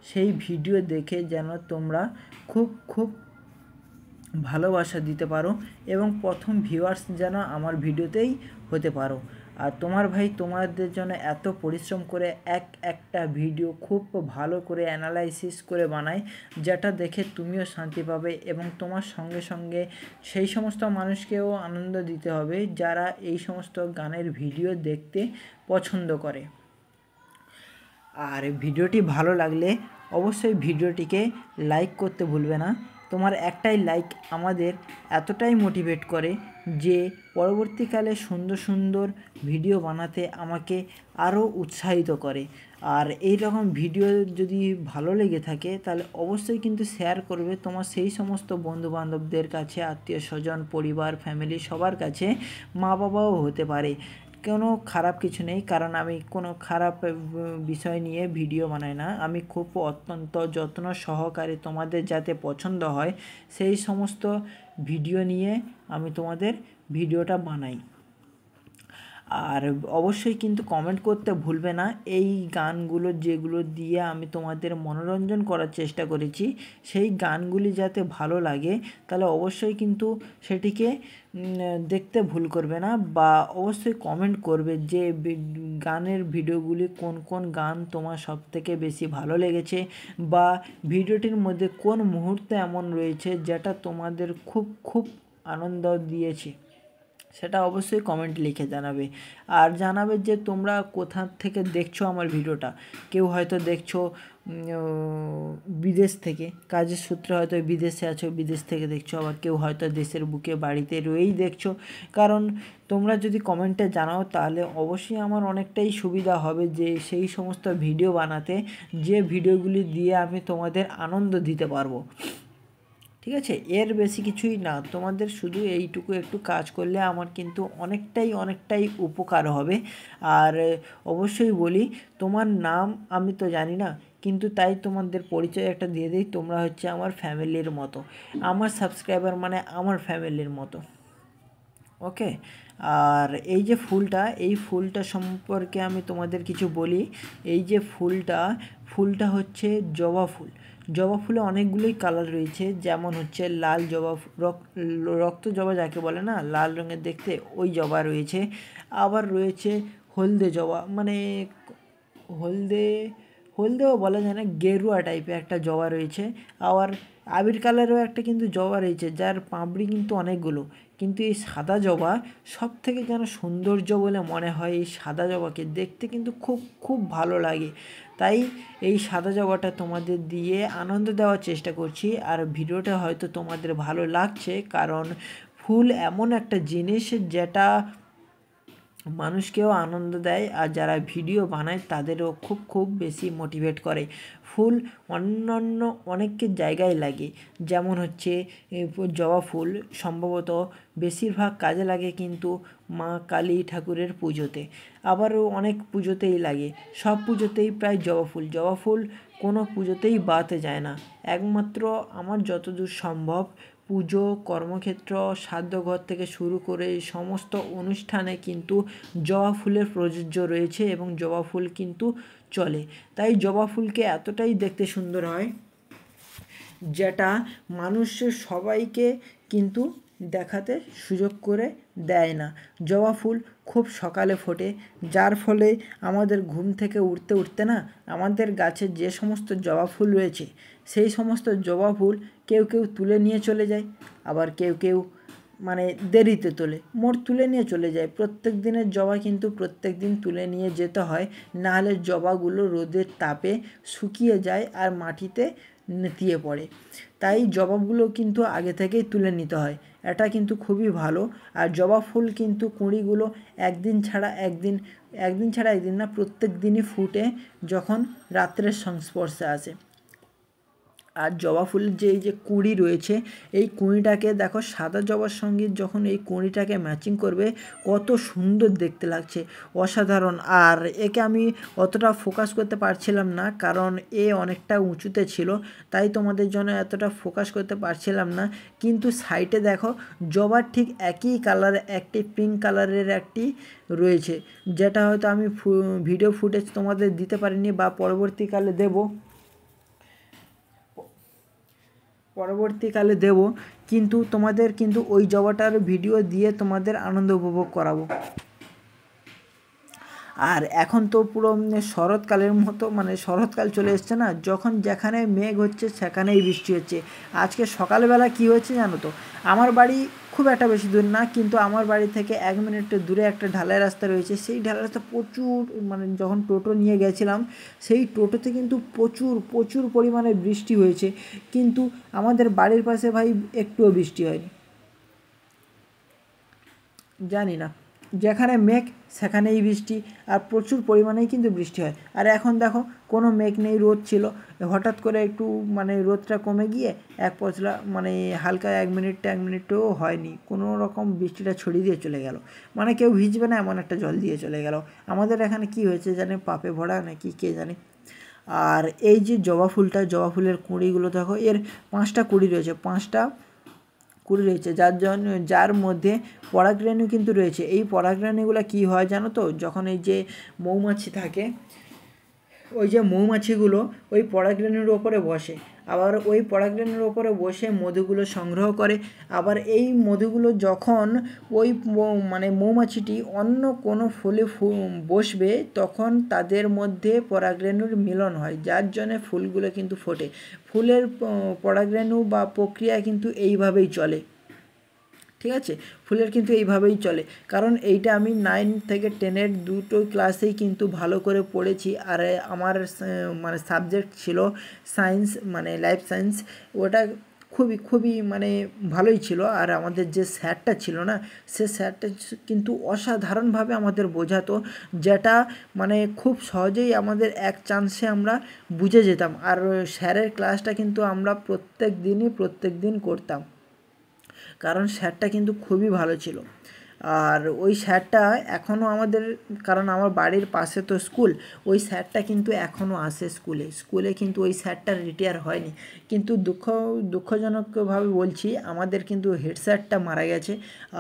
সেই ভিডিও দেখে যেন তোমরা খুব ভালোবাসা দিতে পারো এবং প্রথম ভিউয়ার্স যেন আমার ভিডিওতেই হতে পারো। আর তোমার ভাই তোমাদের জন্য এত পরিশ্রম করে একটা ভিডিও খুব ভালো করে অ্যানালাইসিস করে বানায়, যেটা দেখে তুমিও শান্তি পাবে এবং তোমার সঙ্গে সঙ্গে সেই সমস্ত মানুষকেও আনন্দ দিতে হবে যারা এই সমস্ত গানের ভিডিও দেখতে পছন্দ করে। আর ভিডিওটি ভালো লাগলে অবশ্যই ভিডিওটিকে লাইক করতে ভুলবে না। তোমার একটাই লাইক আমাদের এতটাই মোটিভেট করে যে পরবর্তীকালে সুন্দর সুন্দর ভিডিও বানাতে আমাকে আরও উৎসাহিত করে। আর এই রকম ভিডিও যদি ভালো লেগে থাকে তাহলে অবশ্যই কিন্তু শেয়ার করবে তোমার সেই সমস্ত বন্ধুবান্ধবদের কাছে, আত্মীয় স্বজন, পরিবার, ফ্যামিলি সবার কাছে। মা বাবাও হতে পারে, কোনো খারাপ কিছু নেই, কারণ আমি কোনো খারাপ বিষয় নিয়ে ভিডিও বানাই না। আমি খুব অত্যন্ত যত্ন সহকারে তোমাদের যাতে পছন্দ হয় সেই সমস্ত ভিডিও নিয়ে আমি তোমাদের ভিডিওটা বানাই। আর অবশ্যই কিন্তু কমেন্ট করতে ভুলবে না। এই গানগুলো যেগুলো দিয়ে আমি তোমাদের মনোরঞ্জন করার চেষ্টা করেছি সেই গানগুলি যাতে ভালো লাগে তাহলে অবশ্যই কিন্তু সেটিকে দেখতে ভুল করবে না, বা অবশ্যই কমেন্ট করবে যে গানের ভিডিওগুলি কোন কোন গান তোমার সবথেকে বেশি ভালো লেগেছে, বা ভিডিওটির মধ্যে কোন মুহূর্তে এমন রয়েছে যেটা তোমাদের খুব আনন্দ দিয়েছে, সেটা অবশ্যই কমেন্ট লিখে জানাবে। আর জানাবে যে তোমরা কোথা থেকে দেখছো আমার ভিডিওটা। কেউ হয়তো দেখছো বিদেশ থেকে, কাজের সূত্রে হয়তো বিদেশে আছো, বিদেশ থেকে দেখছো, আবার কেউ হয়তো দেশের বুকে বাড়িতে রয়েই দেখছো। কারণ তোমরা যদি কমেন্টে জানাও তাহলে অবশ্যই আমার অনেকটাই সুবিধা হবে যে সেই সমস্ত ভিডিও বানাতে, যে ভিডিওগুলি দিয়ে আমি তোমাদের আনন্দ দিতে পারবো। ঠিক আছে, এর বেশি কিছুই না, তোমাদের শুধু এইটুকু একটু কাজ করলে আমার কিন্তু অনেকটাই উপকার হবে। আর অবশ্যই বলি, তোমার নাম আমি তো জানি না, কিন্তু তাই তোমাদের পরিচয় একটা দিয়ে দিই, তোমরা হচ্ছে আমার ফ্যামিলির মতো, আমার সাবস্ক্রাইবার মানে আমার ফ্যামিলির মতো। ওকে, আর এই যে ফুলটা, এই ফুলটা সম্পর্কে আমি তোমাদের কিছু বলি। এই যে ফুলটা হচ্ছে জবা ফুল। জবা ফুলে অনেকগুলোই কালার রয়েছে, যেমন হচ্ছে লাল জবা, রক্ত জবা যাকে বলে না, লাল রঙের দেখতে, ওই জবা রয়েছে। আবার রয়েছে হলদে জবা, মানে হলদেও বলা যায় না, গেরুয়া টাইপের একটা জবা রয়েছে। আবার আবির কালারও একটা কিন্তু জবা রয়েছে, যার পাপড়ি কিন্তু অনেকগুলো। কিন্তু এই সাদা জবা সব থেকে যেন সৌন্দর্য বলে মনে হয়। এই সাদা জবাকে দেখতে কিন্তু খুব ভালো লাগে। তাই এই সাদা জবাটা তোমাদের দিয়ে আনন্দ দেওয়ার চেষ্টা করছি। আর ভিডিওটা হয়তো তোমাদের ভালো লাগছে, কারণ ফুল এমন একটা জিনিস যেটা মানুষকেও আনন্দ দেয়, আর যারা ভিডিও বানায় তাদেরও খুব বেশি মোটিভেট করে। ফুল অন্যান্য অনেক জায়গায় লাগে, যেমন হচ্ছে জবা ফুল সম্ভবত বেশিরভাগ কাজে লাগে কিন্তু মা কালী ঠাকুরের পুজোতে, আবারও অনেক পুজোতেই লাগে। সব পুজোতেই প্রায় জবা ফুল কোনো পুজোতেই বাদ যায় না। একমাত্র আমার যতদূর সম্ভব পুজো, কর্মক্ষেত্র, শ্রাদ্ধঘর থেকে শুরু করে সমস্ত অনুষ্ঠানে কিন্তু জবা ফুলের প্রযোজ্য রয়েছে এবং জবা ফুল কিন্তু চলে। তাই জবা ফুলকে এতটাই দেখতে সুন্দর হয় যেটা মানুষের সবাইকে কিন্তু দেখাতে সুযোগ করে দেয় না। জবা ফুল খুব সকালে ফোটে, যার ফলে আমাদের ঘুম থেকে উঠতে না আমাদের গাছে যে সমস্ত জবা ফুল রয়েছে সেই সমস্ত জবা ফুল কেউ তুলে নিয়ে চলে যায়, আবার কেউ মানে দেরিতে তোলে, মোট তুলে নিয়ে চলে যায়। প্রত্যেক দিনের জবা কিন্তু প্রত্যেক দিন তুলে নিয়ে যেতে হয়, নাহলে জবাগুলো রোদের তাপে শুকিয়ে যায় আর মাটিতে নেতিয়ে পড়ে। তাই জবাগুলো কিন্তু আগে থেকেই তুলে নিতে হয়, এটা কিন্তু খুবই ভালো। আর জবা ফুল কিন্তু কুঁড়িগুলো একদিন ছাড়া একদিন না, প্রত্যেক দিনই ফুটে যখন রাত্রের সংস্পর্শে আসে। আর জবা ফুলের যে এই যে কুঁড়ি রয়েছে, এই কুঁড়িটাকে দেখো সাদা জবার সঙ্গে যখন এই কুঁড়িটাকে ম্যাচিং করবে কত সুন্দর দেখতে লাগছে, অসাধারণ। আর একে আমি অতটা ফোকাস করতে পারছিলাম না, কারণ এ অনেকটা উঁচুতে ছিল, তাই তোমাদের জন্য এতটা ফোকাস করতে পারছিলাম না। কিন্তু সাইডে দেখো জবার ঠিক একই কালারে একটি পিঙ্ক কালারের একটি রয়েছে, যেটা হয়তো আমি ভিডিও ফুটেজ তোমাদের দিতে পারিনি বা পরবর্তীকালে দেব, কিন্তু তোমাদের কিন্তু ওই জবাটার ভিডিও দিয়ে তোমাদের আনন্দ উপভোগ করাবো। আর এখন তো পুরো শরৎকালের মতো, মানে শরৎকাল চলে এসছে না, যখন যেখানে মেঘ হচ্ছে সেখানেই বৃষ্টি হচ্ছে। আজকে সকালবেলা কি হয়েছে জানো তো, আমার বাড়ি খুব একটা বেশি দূর না, কিন্তু আমার বাড়ি থেকে 1 মিনিটের দূরে একটা ঢালাই রাস্তা রয়েছে। সেই ঢালাই রাস্তা প্রচুর, মানে যখন টোটো নিয়ে গেছিলাম সেই টোটোতে কিন্তু প্রচুর পরিমাণে বৃষ্টি হয়েছে, কিন্তু আমাদের বাড়ির পাশে ভাই একটুও বৃষ্টি হয়নি। জানি না, যেখানে মেঘ সেখানেই বৃষ্টি, আর প্রচুর পরিমাণেই কিন্তু বৃষ্টি হয়। আর এখন দেখো কোনো মেঘ নেই, রোদ ছিল, হঠাৎ করে একটু মানে রোদটা কমে গিয়ে এক পশলা মানে হালকা 1 মিনিটও হয়নি, কোনো রকম বৃষ্টিটা ছড়িয়ে দিয়ে চলে গেল, মানে কেউ ভিজবে না এমন একটা জল দিয়ে চলে গেল। আমাদের এখানে কি হয়েছে জানে, পাপে ভরা নাকি কে জানে। আর এই যে জবা ফুলের কুঁড়িগুলো দেখো, এর 5টা কুঁড়ি রয়েছে, 5টা কুঁড়ি রয়েছে, যার মধ্যে পরাগরেণু কিন্তু রয়েছে। এই পরাগরেণুগুলো কি হয় জানো তো, যখন এই যে মৌমাছি থাকে, ওই যে মৌমাছিগুলো ওই পরাগরেণুর ওপরে বসে, আবার ওই পরাগরেণুর ওপরে বসে মধুগুলো সংগ্রহ করে। আবার এই মধুগুলো যখন ওই মানে মৌমাছিটি অন্য কোনো ফুলে বসবে, তখন তাদের মধ্যে পরাগরেণুর মিলন হয়, যার জন্য ফুলগুলো কিন্তু ফোটে। ফুলের পরাগরেণু বা প্রক্রিয়া কিন্তু এইভাবেই চলে, ঠিক আছে, ফুলের কিন্তু এইভাবেই চলে। কারণ এইটা আমি 9 থেকে 10-এর দুটো ক্লাসেই কিন্তু ভালো করে পড়েছি। আর আমার মানে সাবজেক্ট ছিল সায়েন্স, মানে লাইফ সায়েন্স, ওটা খুবই মানে ভালোই ছিল। আর আমাদের যে স্যারটা ছিল না, সে স্যারটা কিন্তু অসাধারণভাবে আমাদের বোঝাতো, যেটা মানে খুব সহজেই আমাদের এক চান্সে আমরা বুঝে যেতাম। আর স্যারের ক্লাসটা কিন্তু আমরা প্রত্যেক দিন করতাম, কারণ স্যারটা কিন্তু খুবই ভালো ছিল। আর ওই স্যারটা এখনও আমাদের, কারণ আমার বাড়ির পাশে তো স্কুল, ওই স্যারটা কিন্তু এখনও আসে স্কুলে কিন্তু ওই স্যারটা রিটায়ার হয়নি। কিন্তু দুঃখজনকভাবে বলছি, আমাদের কিন্তু হেড স্যারটা মারা গেছে,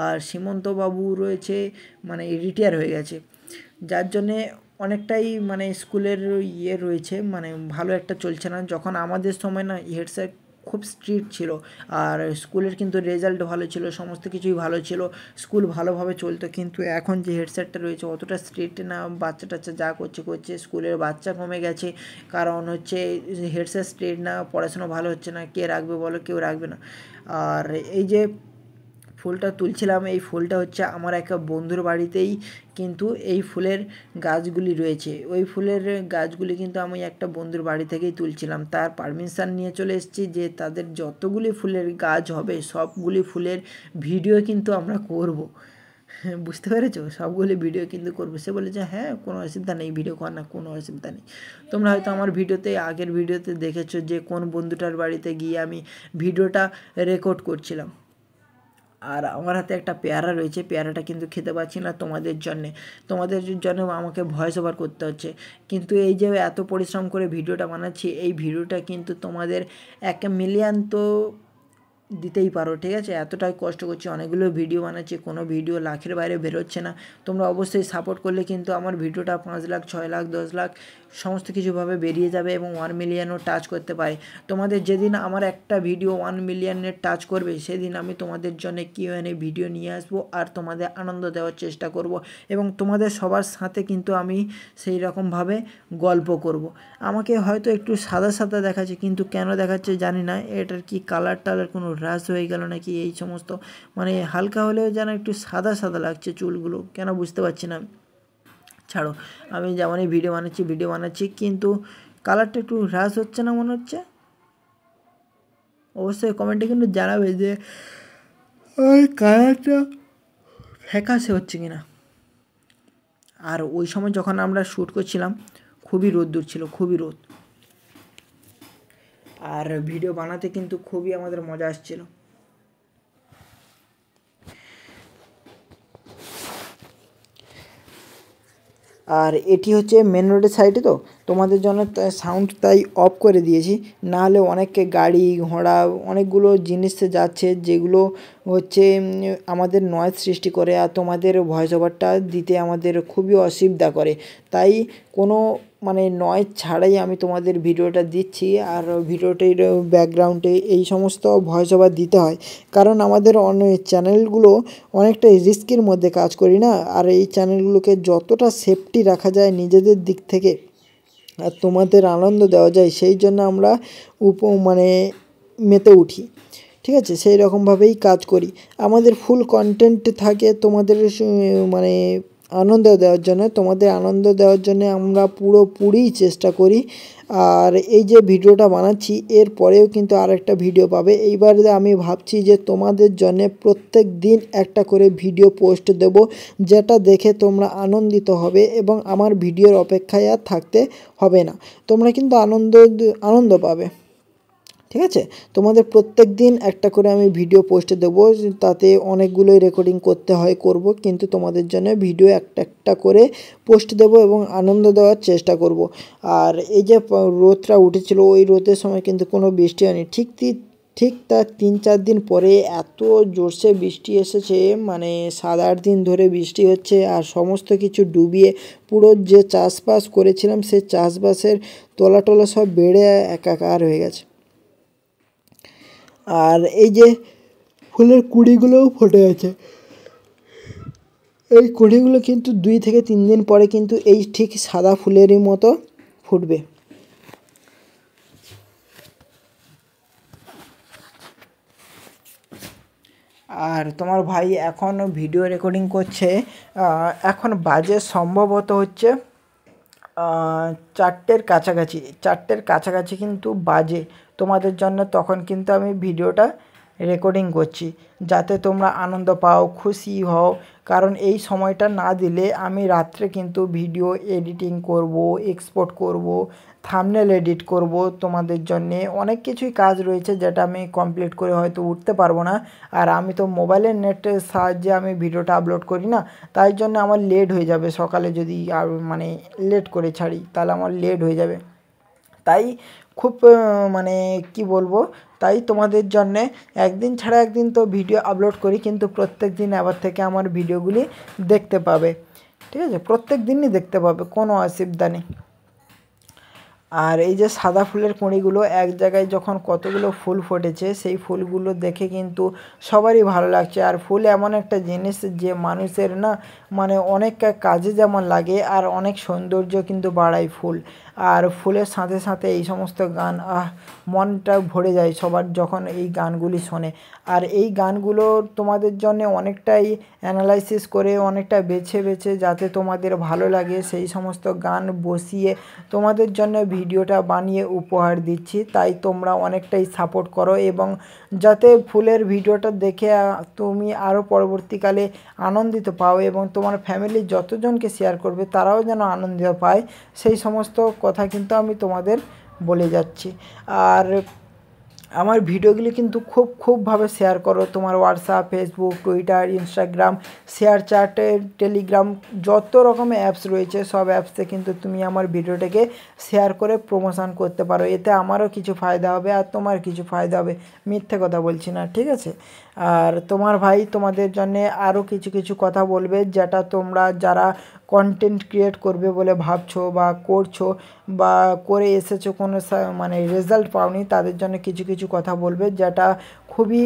আর সীমন্তবাবু রয়েছে মানে রিটায়ার হয়ে গেছে, যার জন্যে অনেকটাই মানে স্কুলের রয়েছে, মানে ভালো একটা চলছে না। যখন আমাদের সময় না, হেড স্যার খুব স্ট্রিক্ট ছিল, আর স্কুলের কিন্তু রেজাল্ট ভালো ছিল, সমস্ত কিছুই ভালো ছিল, স্কুল ভালোভাবে চলতো। কিন্তু এখন যে হেড স্যারটা রয়েছে অতটা স্ট্রিক্ট না, বাচ্চা টাচ্চা যা করছে, স্কুলের বাচ্চা কমে গেছে, কারণ হচ্ছে হেড স্যার স্ট্রিক্ট না, পড়াশোনা ভালো হচ্ছে না, কে রাখবে বলো, কেউ রাখবে না। আর এই যে ফুলটা তুলছিলাম, এই ফুলটা হচ্ছে আমার একটা বন্ধুর বাড়িতেই কিন্তু এই ফুলের গাছগুলি রয়েছে। ওই ফুলের গাছগুলি কিন্তু আমি একটা বন্ধুর বাড়ি থেকেই তুলছিলাম, তার পারমিশন নিয়ে চলে এসেছি যে তাদের যতগুলি ফুলের গাছ হবে সবগুলি ফুলের ভিডিও কিন্তু আমরা করব। বুঝতে পেরেছো, সবগুলি ভিডিও কিন্তু করবো। সে বলেছে হ্যাঁ কোনো অসুবিধা নেই, ভিডিও কর না, কোনো অসুবিধা নেই। তোমরা হয়তো আমার আগের ভিডিওতে দেখেছো যে কোন বন্ধুটার বাড়িতে গিয়ে আমি ভিডিওটা রেকর্ড করছিলাম। আর আমার হাতে একটা পেয়ারা রয়েছে, পেয়ারাটা কিন্তু খেতে পাচ্ছি না তোমাদের জন্য আমাকে ভয়েস ওভার করতে হচ্ছে। কিন্তু এই যে এত পরিশ্রম করে ভিডিওটা বানাচ্ছি, এই ভিডিওটা কিন্তু তোমাদের 1 মিলিয়ন তো দিতেই পারো, ঠিক আছে, এতটাই কষ্ট করছি, অনেকগুলো ভিডিও বানাচ্ছি, কোনো ভিডিও লাখের বাইরে বেরোচ্ছে না। তোমরা অবশ্যই সাপোর্ট করলে কিন্তু আমার ভিডিওটা 5 লাখ 6 লাখ 10 লাখ সমস্ত কিছুভাবে বেরিয়ে যাবে এবং 1 মিলিয়নও টাচ করতে পারে। তোমাদের যেদিন আমার একটা ভিডিও 1 মিলিয়নের টাচ করবে, সেদিন আমি তোমাদের জন্য Q&A ভিডিও নিয়ে আসবো, আর তোমাদের আনন্দ দেওয়ার চেষ্টা করব, এবং তোমাদের সবার সাথে কিন্তু আমি সেই রকমভাবে গল্প করব। আমাকে হয়তো একটু সাদা দেখাচ্ছে, কিন্তু কেন দেখাচ্ছে জানি না, এটার কি কালার টালার কোনো হ্রাস হয়ে গেল নাকি এই সমস্ত, মানে হালকা হলেও যেন একটু সাদা সাদা লাগছে চুলগুলো, কেন বুঝতে পারছি না। ছাড়ো, আমি যেমনই ভিডিও বানাচ্ছি কিন্তু কালারটা একটু হ্রাস হচ্ছে না মনে হচ্ছে। অবশ্যই কমেন্টে কিন্তু জানাবে যে ওই কালারটা ফ্যাকাশে হচ্ছে কিনা। আর ওই সময় যখন আমরা শ্যুট করছিলাম খুবই রোদ্দুর ছিল, খুবই রোদ, আর ভিডিও বানাতে কিন্তু খুবই আমাদের মজা আসছিল। আর এটি হচ্ছে মেন রোডের সাইডে, তো তোমাদের জন্য সাউন্ড তাই অফ করে দিয়েছি, না হলে অনেক গাড়ি ঘোড়া অনেকগুলো জিনিস যাচ্ছে যেগুলো হচ্ছে আমাদের নয়েজ সৃষ্টি করে আর তোমাদের ভয়েস ওভারটা দিতে আমাদের খুবই অসুবিধা করে। তাই কোনো মানে নয়েজ ছাড়াই আমি তোমাদের ভিডিওটা দিচ্ছি। আর ভিডিওটির ব্যাকগ্রাউন্ডে এই সমস্ত ভয়েস ওভার দিতে হয়, কারণ আমাদের অনেক চ্যানেলগুলো অনেকটা রিস্কের মধ্যে কাজ করি না, আর এই চ্যানেলগুলোকে যতটা সেফটি রাখা যায় নিজেদের দিক থেকে আর তোমাদের আনন্দ দেওয়া যায় সেই জন্য আমরা মানে মেতে উঠি, ঠিক আছে, সেই রকমভাবেই কাজ করি। আমাদের ফুল কন্টেন্ট থাকে তোমাদের মানে আনন্দ দেওয়ার জন্য, তোমাদের আনন্দ দেওয়ার জন্য আমরা পুরোপুরি চেষ্টা করি। আর এই যে ভিডিওটা বানাচ্ছি এর পরেও কিন্তু আরেকটা ভিডিও পাবে। এইবারে আমি ভাবছি যে তোমাদের জন্য প্রত্যেক দিন একটা করে ভিডিও পোস্ট দেব, যেটা দেখে তোমরা আনন্দিত হবে এবং আমার ভিডিওর অপেক্ষায় আর থাকতে হবে না, তোমরা কিন্তু আনন্দ পাবে, ঠিক আছে। তোমাদের প্রত্যেক দিন একটা করে আমি ভিডিও পোস্ট দেবো, তাতে অনেকগুলোই রেকর্ডিং করতে হয় করব, কিন্তু তোমাদের জন্য ভিডিও একটা করে পোস্ট দেব এবং আনন্দ দেওয়ার চেষ্টা করব। আর এই যে রোদটা উঠেছিল ওই রোদের সময় কিন্তু কোনো বৃষ্টি হয়নি, ঠিক তার 3-4 দিন পরে এত জোরসে বৃষ্টি এসেছে, মানে 7-8 দিন ধরে বৃষ্টি হচ্ছে আর সমস্ত কিছু ডুবিয়ে পুরো যে চাষবাস করেছিলাম সেই চাষবাসের তলা সব বেড়ে একাকার হয়ে গেছে। আর এই যে ফুলের কুঁড়িগুলোও ফুটে গেছে, এই কুঁড়িগুলো কিন্তু 2 থেকে 3 দিন পরে কিন্তু এই ঠিক সাদা ফুলেরই মতো ফুটবে। আর তোমার ভাই এখন ভিডিও রেকর্ডিং করছে, এখন বাজে সম্ভবত হচ্ছে 4টের কাছাকাছি কিন্তু বাজে তোমাদের জন্য, তখন কিন্তু আমি ভিডিওটা রেকর্ডিং করছি যাতে তোমরা আনন্দ পাও, খুশি হও। কারণ এই সময়টা না দিলে আমি রাত্রে কিন্তু ভিডিও এডিটিং করব, এক্সপোর্ট করব, থাম্বনেল এডিট করব, তোমাদের জন্যে অনেক কিছুই কাজ রয়েছে যেটা আমি কমপ্লিট করে হয়তো উঠতে পারবো না। আর আমি তো মোবাইলের নেটের সাহায্যে আমি ভিডিওটা আপলোড করি না, তাই জন্য আমার লেট হয়ে যাবে। সকালে যদি মানে লেট করে ছাড়ি তাহলে আমার লেট হয়ে যাবে, তাই খুব মানে কি বলবো, তাই তোমাদের জন্যে একদিন ছাড়া একদিন তো ভিডিও আপলোড করি, কিন্তু প্রত্যেক দিন আবার থেকে আমার ভিডিওগুলি দেখতে পাবে, ঠিক আছে, প্রত্যেক দিনই দেখতে পাবে, কোনো অসুবিধা নেই। আর এই যে সাদা ফুলের কুঁড়িগুলো এক জায়গায় যখন কতগুলো ফুল ফুটেছে সেই ফুলগুলো দেখে কিন্তু সবারই ভালো লাগছে। আর ফুল এমন একটা জিনিস যে মানুষের না মানে অনেক কাজে যেমন লাগে আর অনেক সৌন্দর্য কিন্তু বাড়ায় ফুল। আর ফুলের সাথে সাথে এই সমস্ত গান মনটা ভরে যায় সবার যখন এই গানগুলি শোনে। আর এই গানগুলো তোমাদের জন্য অনেকটাই অ্যানালাইসিস করে অনেকটা বেছে যাতে তোমাদের ভালো লাগে সেই সমস্ত গান বসিয়ে তোমাদের জন্য ভিডিওটা বানিয়ে উপহার দিচ্ছি। তাই তোমরা অনেকটাই সাপোর্ট করো এবং যাতে ফুলের ভিডিওটা দেখে তুমি আরও পরবর্তীকালে আনন্দিত পাও এবং তোমার ফ্যামিলির যতজনকে শেয়ার করবে তারাও যেন আনন্দ পায়, সেই সমস্ত কথা কিন্তু আমি তোমাদের বলে যাচ্ছি। আর আমার ভিডিওগুলি কিন্তু খুবভাবে শেয়ার করো, তোমার WhatsApp, Facebook, Twitter, Instagram, share chat, Telegram, যত রকমের অ্যাপস রয়েছে সব অ্যাপসে কিন্তু তুমি আমার ভিডিওটাকে শেয়ার করে প্রমোশন করতে পারো। এতে আমারও কিছু ফায়দা হবে আর তোমার কিছু ফায়দা হবে, মিথ্যে কথা বলছি না, ঠিক আছে। আর তোমার ভাই তোমাদের জন্যে আরও কিছু কথা বলবে, যেটা তোমরা যারা কন্টেন্ট ক্রিয়েট করবে বলে ভাবছো বা করছো বা করে এসেছো কোনো মানে রেজাল্ট পাওনি, তাদের জন্য কিছু কথা বলবে যেটা খুবই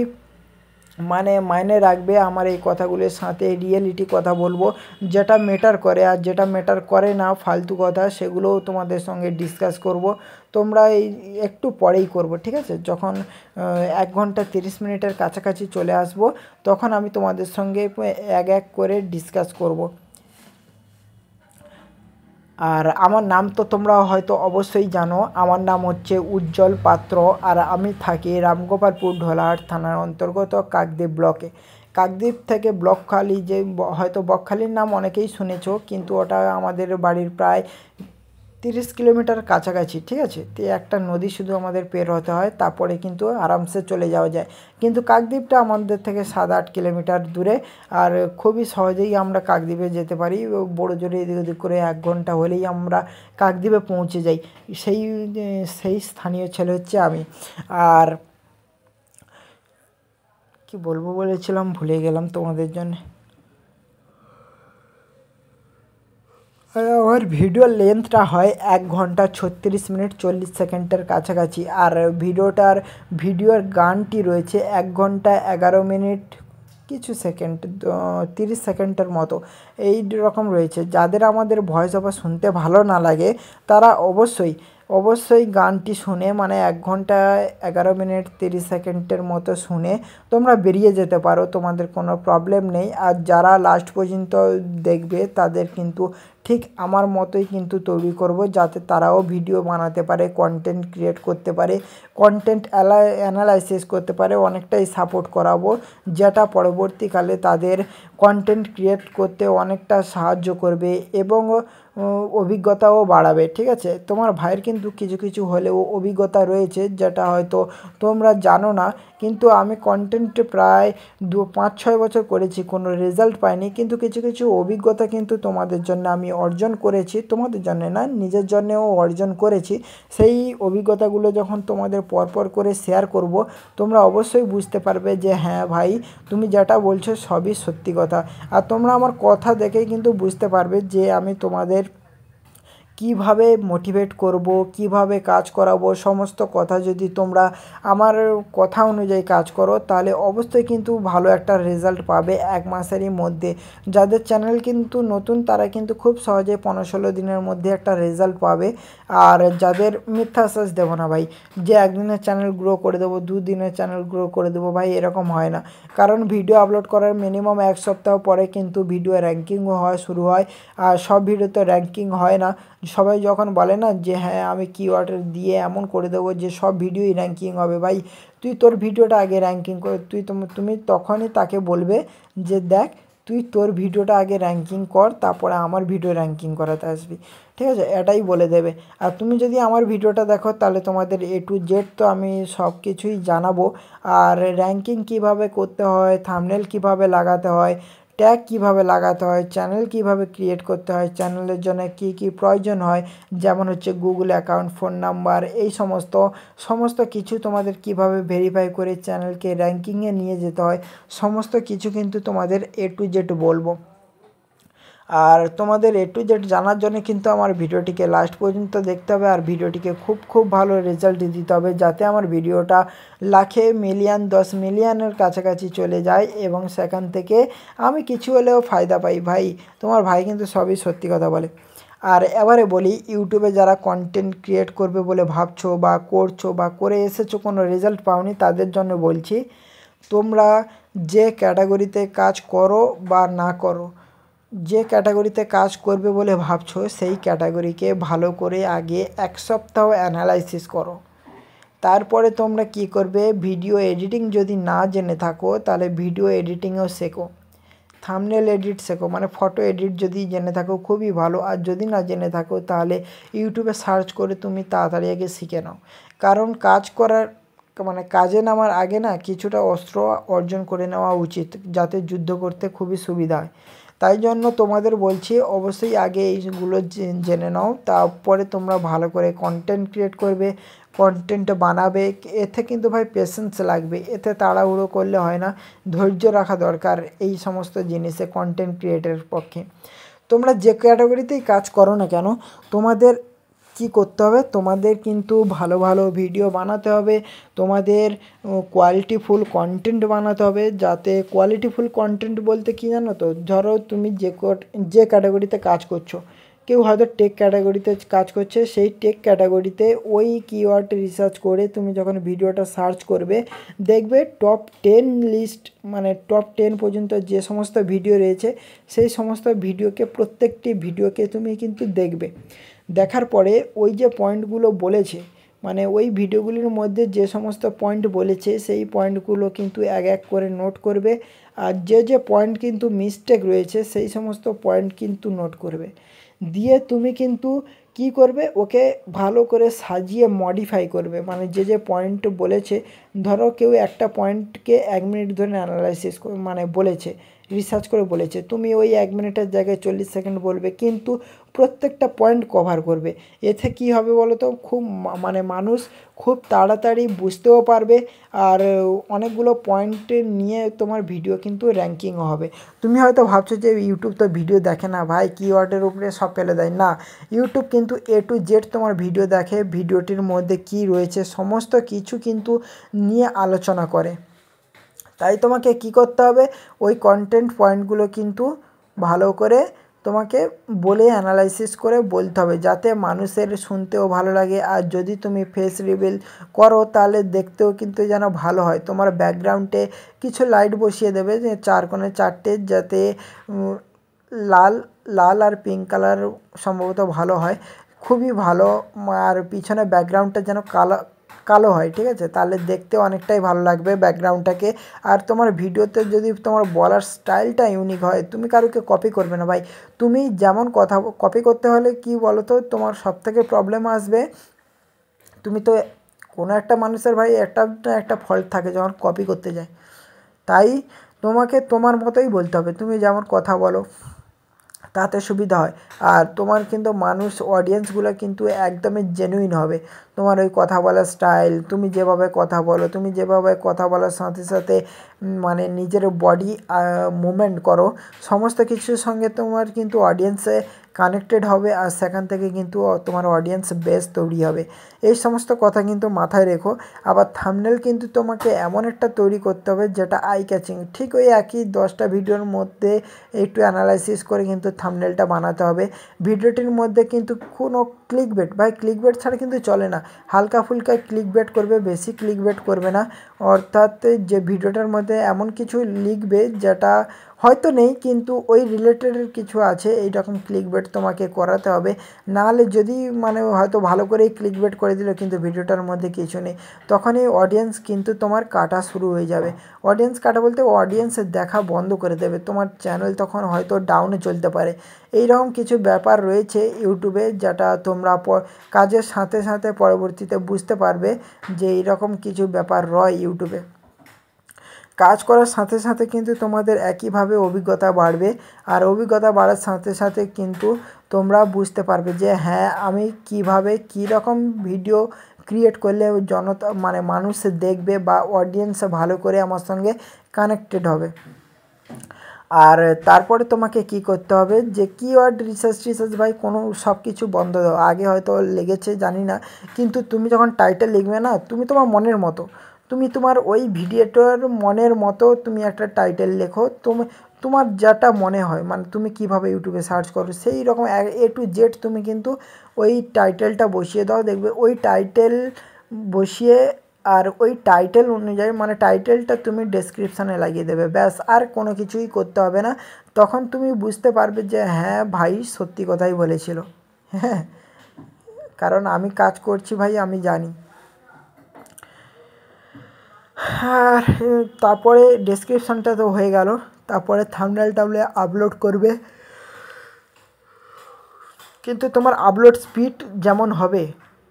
মানে মাইনে রাখবে আমার এই কথাগুলোর সাথে। রিয়েলিটি কথা বলবো, যেটা ম্যাটার করে, আর যেটা ম্যাটার করে না ফালতু কথা সেগুলোও তোমাদের সঙ্গে ডিসকাস করব। তোমরা এই একটু পরেই করব, ঠিক আছে? যখন 1 ঘন্টা 30 মিনিটের কাছাকাছি চলে আসব তখন আমি তোমাদের সঙ্গে এক এক করে ডিসকাস করব। আর আমার নাম তো তোমরা হয়তো অবশ্যই জানো, আমার নাম হচ্ছে উজ্জ্বল পাত্র, আর আমি থাকি রামগোপালপুর ঢোলাহাট থানার অন্তর্গত কাকদ্বীপ ব্লকে। কাকদ্বীপ থেকে বকখালি, যে হয়তো বকখালির নাম অনেকেই শুনেছো, কিন্তু ওটা আমাদের বাড়ির প্রায় 30 কিলোমিটার কাছাকাছি, ঠিক আছে? তো একটা নদী শুধু আমাদের পের হতে হয়, তারপরে কিন্তু আরামসে চলে যাওয়া যায়। কিন্তু কাকদ্বীপটা আমাদের থেকে 7-8 কিলোমিটার দূরে, আর খুবই সহজেই আমরা কাকদ্বীপে যেতে পারি। বড় জোরে এদিক ওদিক করে 1 ঘন্টা হলেই আমরা কাকদ্বীপে পৌঁছে যাই। সেই স্থানীয় ছেলে হচ্ছে আমি। আর কি বলবো বলেছিলাম, ভুলে গেলাম তোমাদের জন্য। আমার ভিডিওর লেন্থটা হয় 1 ঘন্টা 36 মিনিট 40 সেকেন্ডের কাছাকাছি, আর ভিডিওর গানটি রয়েছে 1 ঘন্টা 11 মিনিট কিছু সেকেন্ড, 30 সেকেন্ডের মতো এই রকম রয়েছে। যাদের আমাদের ভয়েস ওভার শুনতে ভালো না লাগে তারা অবশ্যই গানটি শুনে, মানে 1 ঘন্টা 11 মিনিট 30 সেকেন্ডের মতো শুনে তোমরা বেরিয়ে যেতে পারো, তোমাদের কোনো প্রবলেম নেই। আর যারা লাস্ট পর্যন্ত দেখবে তাদের কিন্তু ঠিক আমার মতোই কিন্তু তৈরি করব, যাতে তারাও ভিডিও বানাতে পারে, কন্টেন্ট ক্রিয়েট করতে পারে, কন্টেন্ট অ্যানালাইসিস করতে পারে। অনেকটাই সাপোর্ট করাবো, যেটা পরবর্তীকালে তাদের কন্টেন্ট ক্রিয়েট করতে অনেকটা সাহায্য করবে এবং অভিজ্ঞতাও বাড়াবে, ঠিক আছে? তোমার ভাইয়ের কিন্তু কিছু হলেও অভিজ্ঞতা রয়েছে, যেটা হয়তো তোমরা জানো না। কিন্তু আমি কন্টেন্ট প্রায় 5-6 বছর করেছি, কোনো রেজাল্ট পাইনি, কিন্তু কিছু অভিজ্ঞতা কিন্তু তোমাদের জন্য আমি অর্জন করেছি। তোমাদের জন্য না, নিজের জন্যও অর্জন করেছি। সেই অভিজ্ঞতাগুলো যখন তোমাদের পরপর করে শেয়ার করব, তোমরা অবশ্যই বুঝতে পারবে যে হ্যাঁ ভাই, তুমি যেটা বলছো সবই সত্যি কথা। আর তোমরা আমার কথা দেখেই কিন্তু বুঝতে পারবে যে আমি তোমাদের কিভাবে মোটিভেট করব, কিভাবে কাজ করাবো। সমস্ত কথা যদি তোমরা আমার কথা অনুযায়ী কাজ করো, তাহলে অবশ্যই কিন্তু ভালো একটা রেজাল্ট পাবে 1 মাসেরই মধ্যে। যাদের চ্যানেল কিন্তু নতুন তারা কিন্তু খুব সহজে 15-16 দিনের মধ্যে একটা রেজাল্ট পাবে। আর যাদের মিথ্যা আশ্বাস দেবো না ভাই, যে 1 দিনের চ্যানেল গ্রো করে দেবো, 2 দিনের চ্যানেল গ্রো করে দেবো, ভাই এরকম হয় না। কারণ ভিডিও আপলোড করার মিনিমাম 1 সপ্তাহ পরে কিন্তু ভিডিও র্যাঙ্কিংও হওয়া শুরু হয়। আর সব ভিডিওতে র্যাঙ্কিং হয় না। সবাই যখন বলে না যে হ্যাঁ আমি কিওয়ার্ড দিয়ে এমন করে দেবো যে সব ভিডিওই র্যাঙ্কিং হবে, ভাই তুই তোর ভিডিওটা আগে র্যাঙ্কিং কর। তুমি তখনই তাকে বলবে যে দেখ, তুই তোর ভিডিওটা আগে র্যাঙ্কিং কর, তারপরে আমার ভিডিও র্যাঙ্কিং করাতে আসবি, ঠিক আছে? এটাই বলে দেবে। আর তুমি যদি আমার ভিডিওটা দেখো, তাহলে তোমাদের A to Z তো আমি সব কিছুই জানাবো। আর র্যাঙ্কিং কিভাবে করতে হয়, থাম্বনেল কিভাবে লাগাতে হয়, ট্যাগ কিভাবে লাগাতে হয়, চ্যানেল কিভাবে ক্রিয়েট করতে হয়, চ্যানেলের জন্য কি প্রয়োজন হয়, যেমন হচ্ছে গুগল অ্যাকাউন্ট, ফোন নাম্বার, এই সমস্ত কিছু তোমাদের কিভাবে ভেরিফাই করে চ্যানেলকে র্যাঙ্কিংয়ে নিয়ে যেতে হয়, সমস্ত কিছু কিন্তু তোমাদের A to Z বলবো। আর তোমাদের A to Z জানার জন্য কিন্তু আমার ভিডিওটিকে লাস্ট পর্যন্ত দেখতে হবে, আর ভিডিওটিকে খুব ভালো রেজাল্ট দিতে হবে, যাতে আমার ভিডিওটা লাখে, মিলিয়ন, 10 মিলিয়নের কাছাকাছি চলে যায় এবং সেখান থেকে আমি কিছু হলেও ফায়দা পাই। ভাই তোমার ভাই কিন্তু সবই সত্যি কথা বলে। আর এবারে বলি, ইউটিউবে যারা কন্টেন্ট ক্রিয়েট করবে বলে ভাবছো বা করছো বা করে এসেছো, কোনো রেজাল্ট পাওনি, তাদের জন্য বলছি, তোমরা যে ক্যাটাগরিতে কাজ করো বা না করো, যে ক্যাটাগরিতে কাজ করবে বলে ভাবছো, সেই ক্যাটাগরিকে ভালো করে আগে 1 সপ্তাহ অ্যানালাইসিস করো। তারপরে তোমরা কি করবে, ভিডিও এডিটিং যদি না জেনে থাকো তাহলে ভিডিও এডিটিংও শেখো, থাম্বনেল এডিট শেখো, মানে ফটো এডিট যদি জেনে থাকো খুবই ভালো। আর যদি না জেনে থাকো তাহলে ইউটিউবে সার্চ করে তুমি তাড়াতাড়ি আগে শিখে নাও। কারণ কাজে নামার আগে না কিছুটা অস্ত্র অর্জন করে নেওয়া উচিত, যাতে যুদ্ধ করতে খুবই সুবিধা হয়। তাই জন্য তোমাদের বলছি অবশ্যই আগে এইগুলো জেনে নাও, তারপরে তোমরা ভালো করে কন্টেন্ট ক্রিয়েট করবে, কন্টেন্ট বানাবে। এতে কিন্তু ভাই পেশেন্স লাগবে, এতে তাড়াহুড়ো করলে হয় না, ধৈর্য রাখা দরকার এই সমস্ত জিনিসে কন্টেন্ট ক্রিয়েটের পক্ষে। তোমরা যে ক্যাটাগরিতেই কাজ করো না কেন, তোমাদের কি করতে হবে, তোমাদের কিন্তু ভালো ভালো ভিডিও বানাতে হবে, তোমাদের কোয়ালিটিফুল কন্টেন্ট বানাতে হবে। যাতে কোয়ালিটিফুল কন্টেন্ট বলতে কি জানো তো, ধরো তুমি যে ক্যাটাগরিতে কাজ করছো, কেউ হয়তো টেক ক্যাটাগরিতে কাজ করছে, সেই টেক ক্যাটাগরিতে ওই কিওয়ার্ড রিসার্চ করে তুমি যখন ভিডিওটা সার্চ করবে, দেখবে টপ 10 লিস্ট, মানে টপ 10 পর্যন্ত যে সমস্ত ভিডিও রয়েছে, সেই সমস্ত ভিডিওকে, প্রত্যেকটি ভিডিওকে তুমি কিন্তু দেখবে। দেখার পরে ওই যে পয়েন্টগুলো বলেছে, মানে ওই ভিডিওগুলির মধ্যে যে সমস্ত পয়েন্ট বলেছে, সেই পয়েন্টগুলো কিন্তু এক এক করে নোট করবে। আর যে পয়েন্ট কিন্তু মিস্টেক রয়েছে, সেই সমস্ত পয়েন্ট কিন্তু নোট করবে। দিয়ে তুমি কিন্তু কি করবে, ওকে ভালো করে সাজিয়ে মডিফাই করবে। মানে যে পয়েন্ট বলেছে, ধরো কেউ একটা পয়েন্টকে 1 মিনিট ধরে অ্যানালাইসিস মানে বলেছে, রিসার্চ করে বলেছে, তুমি ওই 1 মিনিটের জায়গায় 40 সেকেন্ড বলবে, কিন্তু প্রত্যেকটা পয়েন্ট কভার করবে। এতে কি হবে বলো তো, খুব মানে মানুষ খুব তাড়াতাড়ি বুঝতেও পারবে, আর অনেকগুলো পয়েন্ট নিয়ে তোমার ভিডিও কিন্তু র্যাঙ্কিংও হবে। তুমি হয়তো ভাবছো যে ইউটিউব তো ভিডিও দেখে না ভাই, কিওয়ার্ডের উপরে সব ফেলে দেয়। না, ইউটিউব কিন্তু A to Z তোমার ভিডিও দেখে, ভিডিওটির মধ্যে কি রয়েছে সমস্ত কিছু কিন্তু নিয়ে আলোচনা করে। তাই তোমাকে কি করতে হবে, ওই কন্টেন্ট পয়েন্টগুলো কিন্তু ভালো করে তোমাকে বলে অ্যানালাইসিস করে বলতে হবে, যাতে মানুষের শুনতেও ভালো লাগে। আর যদি তুমি ফেস রিভিল করো, তাহলে দেখতেও কিন্তু যেন ভালো হয়। তোমার ব্যাকগ্রাউন্ডে কিছু লাইট বসিয়ে দেবে, যে 4 কোণে 4টে, যাতে লাল আর পিঙ্ক কালার সম্ভবত ভালো হয়, খুবই ভালো। আর পিছনে ব্যাকগ্রাউন্ডটা যেন কালো হয়, ঠিক আছে, তাহলে দেখতে অনেকটাই ভালো লাগবে ব্যাকগ্রাউন্ডটাকে। আর তোমার ভিডিওতে যদি তোমার বলার স্টাইলটা ইউনিক হয়, তুমি কারোকে কপি করবে না ভাই। তুমি যেমন কথা কপি করতে হলে কি বলো তো, তোমার সবথেকে প্রবলেম আসবে, তুমি তো কোনো একটা মানুষের ভাই একটা ফল্ট থাকে যখন কপি করতে যায়। তাই তোমাকে তোমার মতোই বলতে হবে, তুমি যেমন কথা বলো তাতে সুবিধা হয়। আর তোমার কিন্তু অডিয়েন্সগুলো কিন্তু একদমই জেনুইন হবে। তোমার ওই কথা বলার স্টাইল, তুমি যেভাবে কথা বলো, তুমি যেভাবে কথা বলার সাথে সাথে মানে নিজের বডি মুভমেন্ট করো, সমস্ত কিছুর সঙ্গে তোমার কিন্তু অডিয়েন্সে কানেক্টেড হবে। আর সেখান থেকে কিন্তু তোমার অডিয়েন্স বেস তৈরি হবে। এই সমস্ত কথা কিন্তু মাথায় রেখো। আবার থাম্বনেল কিন্তু তোমাকে এমন একটা তৈরি করতে হবে যেটা আই ক্যাচিং। ঠিক ওই একই 10টা ভিডিওর মধ্যে একটু অ্যানালাইসিস করে কিন্তু থাম্বনেলটা বানাতে হবে। ভিডিওটির মধ্যে কিন্তু কোনো ক্লিকবেট, ভাই ক্লিকবেট ছাড়া কিন্তু চলে না। হালকা ফুলকা ক্লিকবেট করবে, বেশি ক্লিকবেট করবে না। অর্থাৎ যে ভিডিওটার মধ্যে এমন কিছু লিখবে যেটা হয়তো নেই, কিন্তু ওই রিলেটেড কিছু আছে, এইরকম ক্লিকবেট তোমাকে করাতে হবে। নাহলে যদি মানে হয়তো ভালো করেই ক্লিকবেট করে দিল, কিন্তু ভিডিওটার মধ্যে কিছু নেই, তখনই অডিয়েন্স কিন্তু তোমার কাটা শুরু হয়ে যাবে। অডিয়েন্স কাটা বলতে অডিয়েন্সের দেখা বন্ধ করে দেবে, তোমার চ্যানেল তখন হয়তো ডাউনে চলতে পারে। এইরকম কিছু ব্যাপার রয়েছে ইউটিউবে, যেটা তোমরা কাজের সাথে সাথে পরবর্তীতে বুঝতে পারবে যে এইরকম কিছু ব্যাপার রয় ইউটিউবে। কাজ করার সাথে সাথে কিন্তু তোমাদের একইভাবে অভিজ্ঞতা বাড়বে। আর অভিজ্ঞতা বাড়ার সাথে সাথে কিন্তু তোমরা বুঝতে পারবে যে হ্যাঁ, আমি কিভাবে কীরকম ভিডিও ক্রিয়েট করলে জনতা মানে মানুষ দেখবে, বা অডিয়েন্স ভালো করে আমার সঙ্গে কানেক্টেড হবে। আর তারপরে তোমাকে কি করতে হবে, যে কিওয়ার্ড রিসার্চ ভাই কোনো সব কিছু বন্ধ দাও। আগে হয়তো লেগেছে জানি না, কিন্তু তুমি যখন টাইটেল লিখবে না, তুমি তোমার মনের মতো, তুমি তোমার ওই ভিডিওটার মনের মতো তুমি একটা টাইটেল লেখো। তোমার যেটা মনে হয়, মানে তুমি কিভাবে ইউটিউবে সার্চ করো সেই রকম A to Z তুমি কিন্তু ওই টাইটেলটা বসিয়ে দাও। দেখবে ওই টাইটেল বসিয়ে, আর ওই টাইটেল অনুযায়ী মানে টাইটেলটা তুমি ডেসক্রিপশানে লাগিয়ে দেবে, ব্যাস। আর কোনো কিছুই করতে হবে না। তখন তুমি বুঝতে পারবে যে হ্যাঁ ভাই সত্যি কথাই বলেছিল। হ্যাঁ, কারণ আমি কাজ করছি ভাই, আমি জানি। আর তারপরে ডেসক্রিপশানটা তো হয়ে গেল, তারপরে থাম্বনেলটা আপলোড করবে। কিন্তু তোমার আপলোড স্পিড যেমন হবে,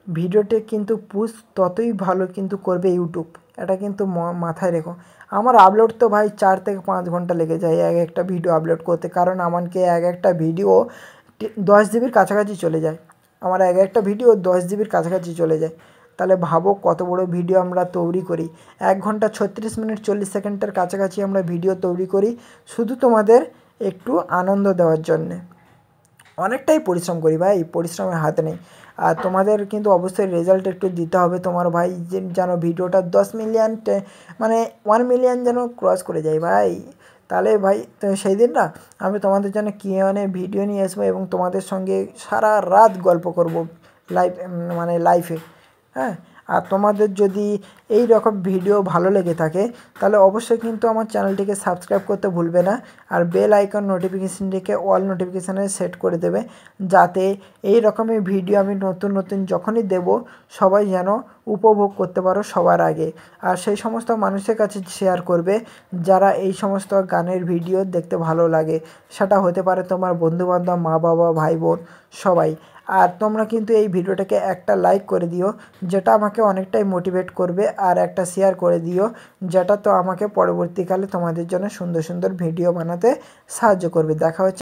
ভিডিওতে কিন্তু পুশ ততই ভালো কিন্তু করবে ইউটিউব। এটা কিন্তু মাথায় রেখো। আমার আপলোড তো ভাই 4 থেকে 5 ঘন্টা লেগে যায় একটা ভিডিও আপলোড করতে, কারণ আমাকে একটা ভিডিও 10 জিবির কাছাকাছি চলে যায়। আমার একটা ভিডিও 10 জিবির কাছাকাছি চলে যায়। তাহলে ভাবো কত বড় ভিডিও আমরা তৈরি করি। 1 ঘন্টা 36 মিনিট 40 সেকেন্ডের কাছাকাছি আমরা ভিডিও তৈরি করি, শুধু তোমাদের একটু আনন্দ দেওয়ার জন্যে। অনেকটাই পরিশ্রম করি ভাই, পরিশ্রমের হাত নেই। আর তোমাদের কিন্তু অবশ্যই রেজাল্ট একটু দিতে হবে তোমার ভাই, যেন ভিডিওটা 10 মিলিয়ন মানে 1 মিলিয়ন যেন ক্রস করে যায় ভাই। তাহলে ভাই তো সেই দিন না আমি তোমাদের জন্য Q&A ভিডিও নিয়ে আসবো এবং তোমাদের সঙ্গে সারা রাত গল্প করব মানে লাইফে, হ্যাঁ। আর তোমাদের যদি এই রকম ভিডিও ভালো লেগে থাকে তাহলে অবশ্যই কিন্তু আমার চ্যানেলটিকে সাবস্ক্রাইব করতে ভুলবে না, আর বেল আইকন নোটিফিকেশানটিকে অল নোটিফিকেশানে সেট করে দেবে, যাতে এই রকমের ভিডিও আমি নতুন নতুন যখনই দেব সবাই যেন উপভোগ করতে পারো সবার আগে। আর সেই সমস্ত মানুষের কাছে শেয়ার করবে যারা এই সমস্ত গানের ভিডিও দেখতে ভালো লাগে, সেটা হতে পারে তোমার বন্ধুবান্ধব, মা বাবা, ভাই বোন, সবাই। আর তোমরা কিন্তু এই ভিডিওটাকে একটা লাইক করে দিও, যেটা আমাকে অনেকটাই মোটিভেট করবে, আর একটা শেয়ার করে দিও, যেটা তো আমাকে পরবর্তীকালে তোমাদের জন্য সুন্দর সুন্দর ভিডিও বানাতে সাহায্য করবে। দেখা হচ্ছে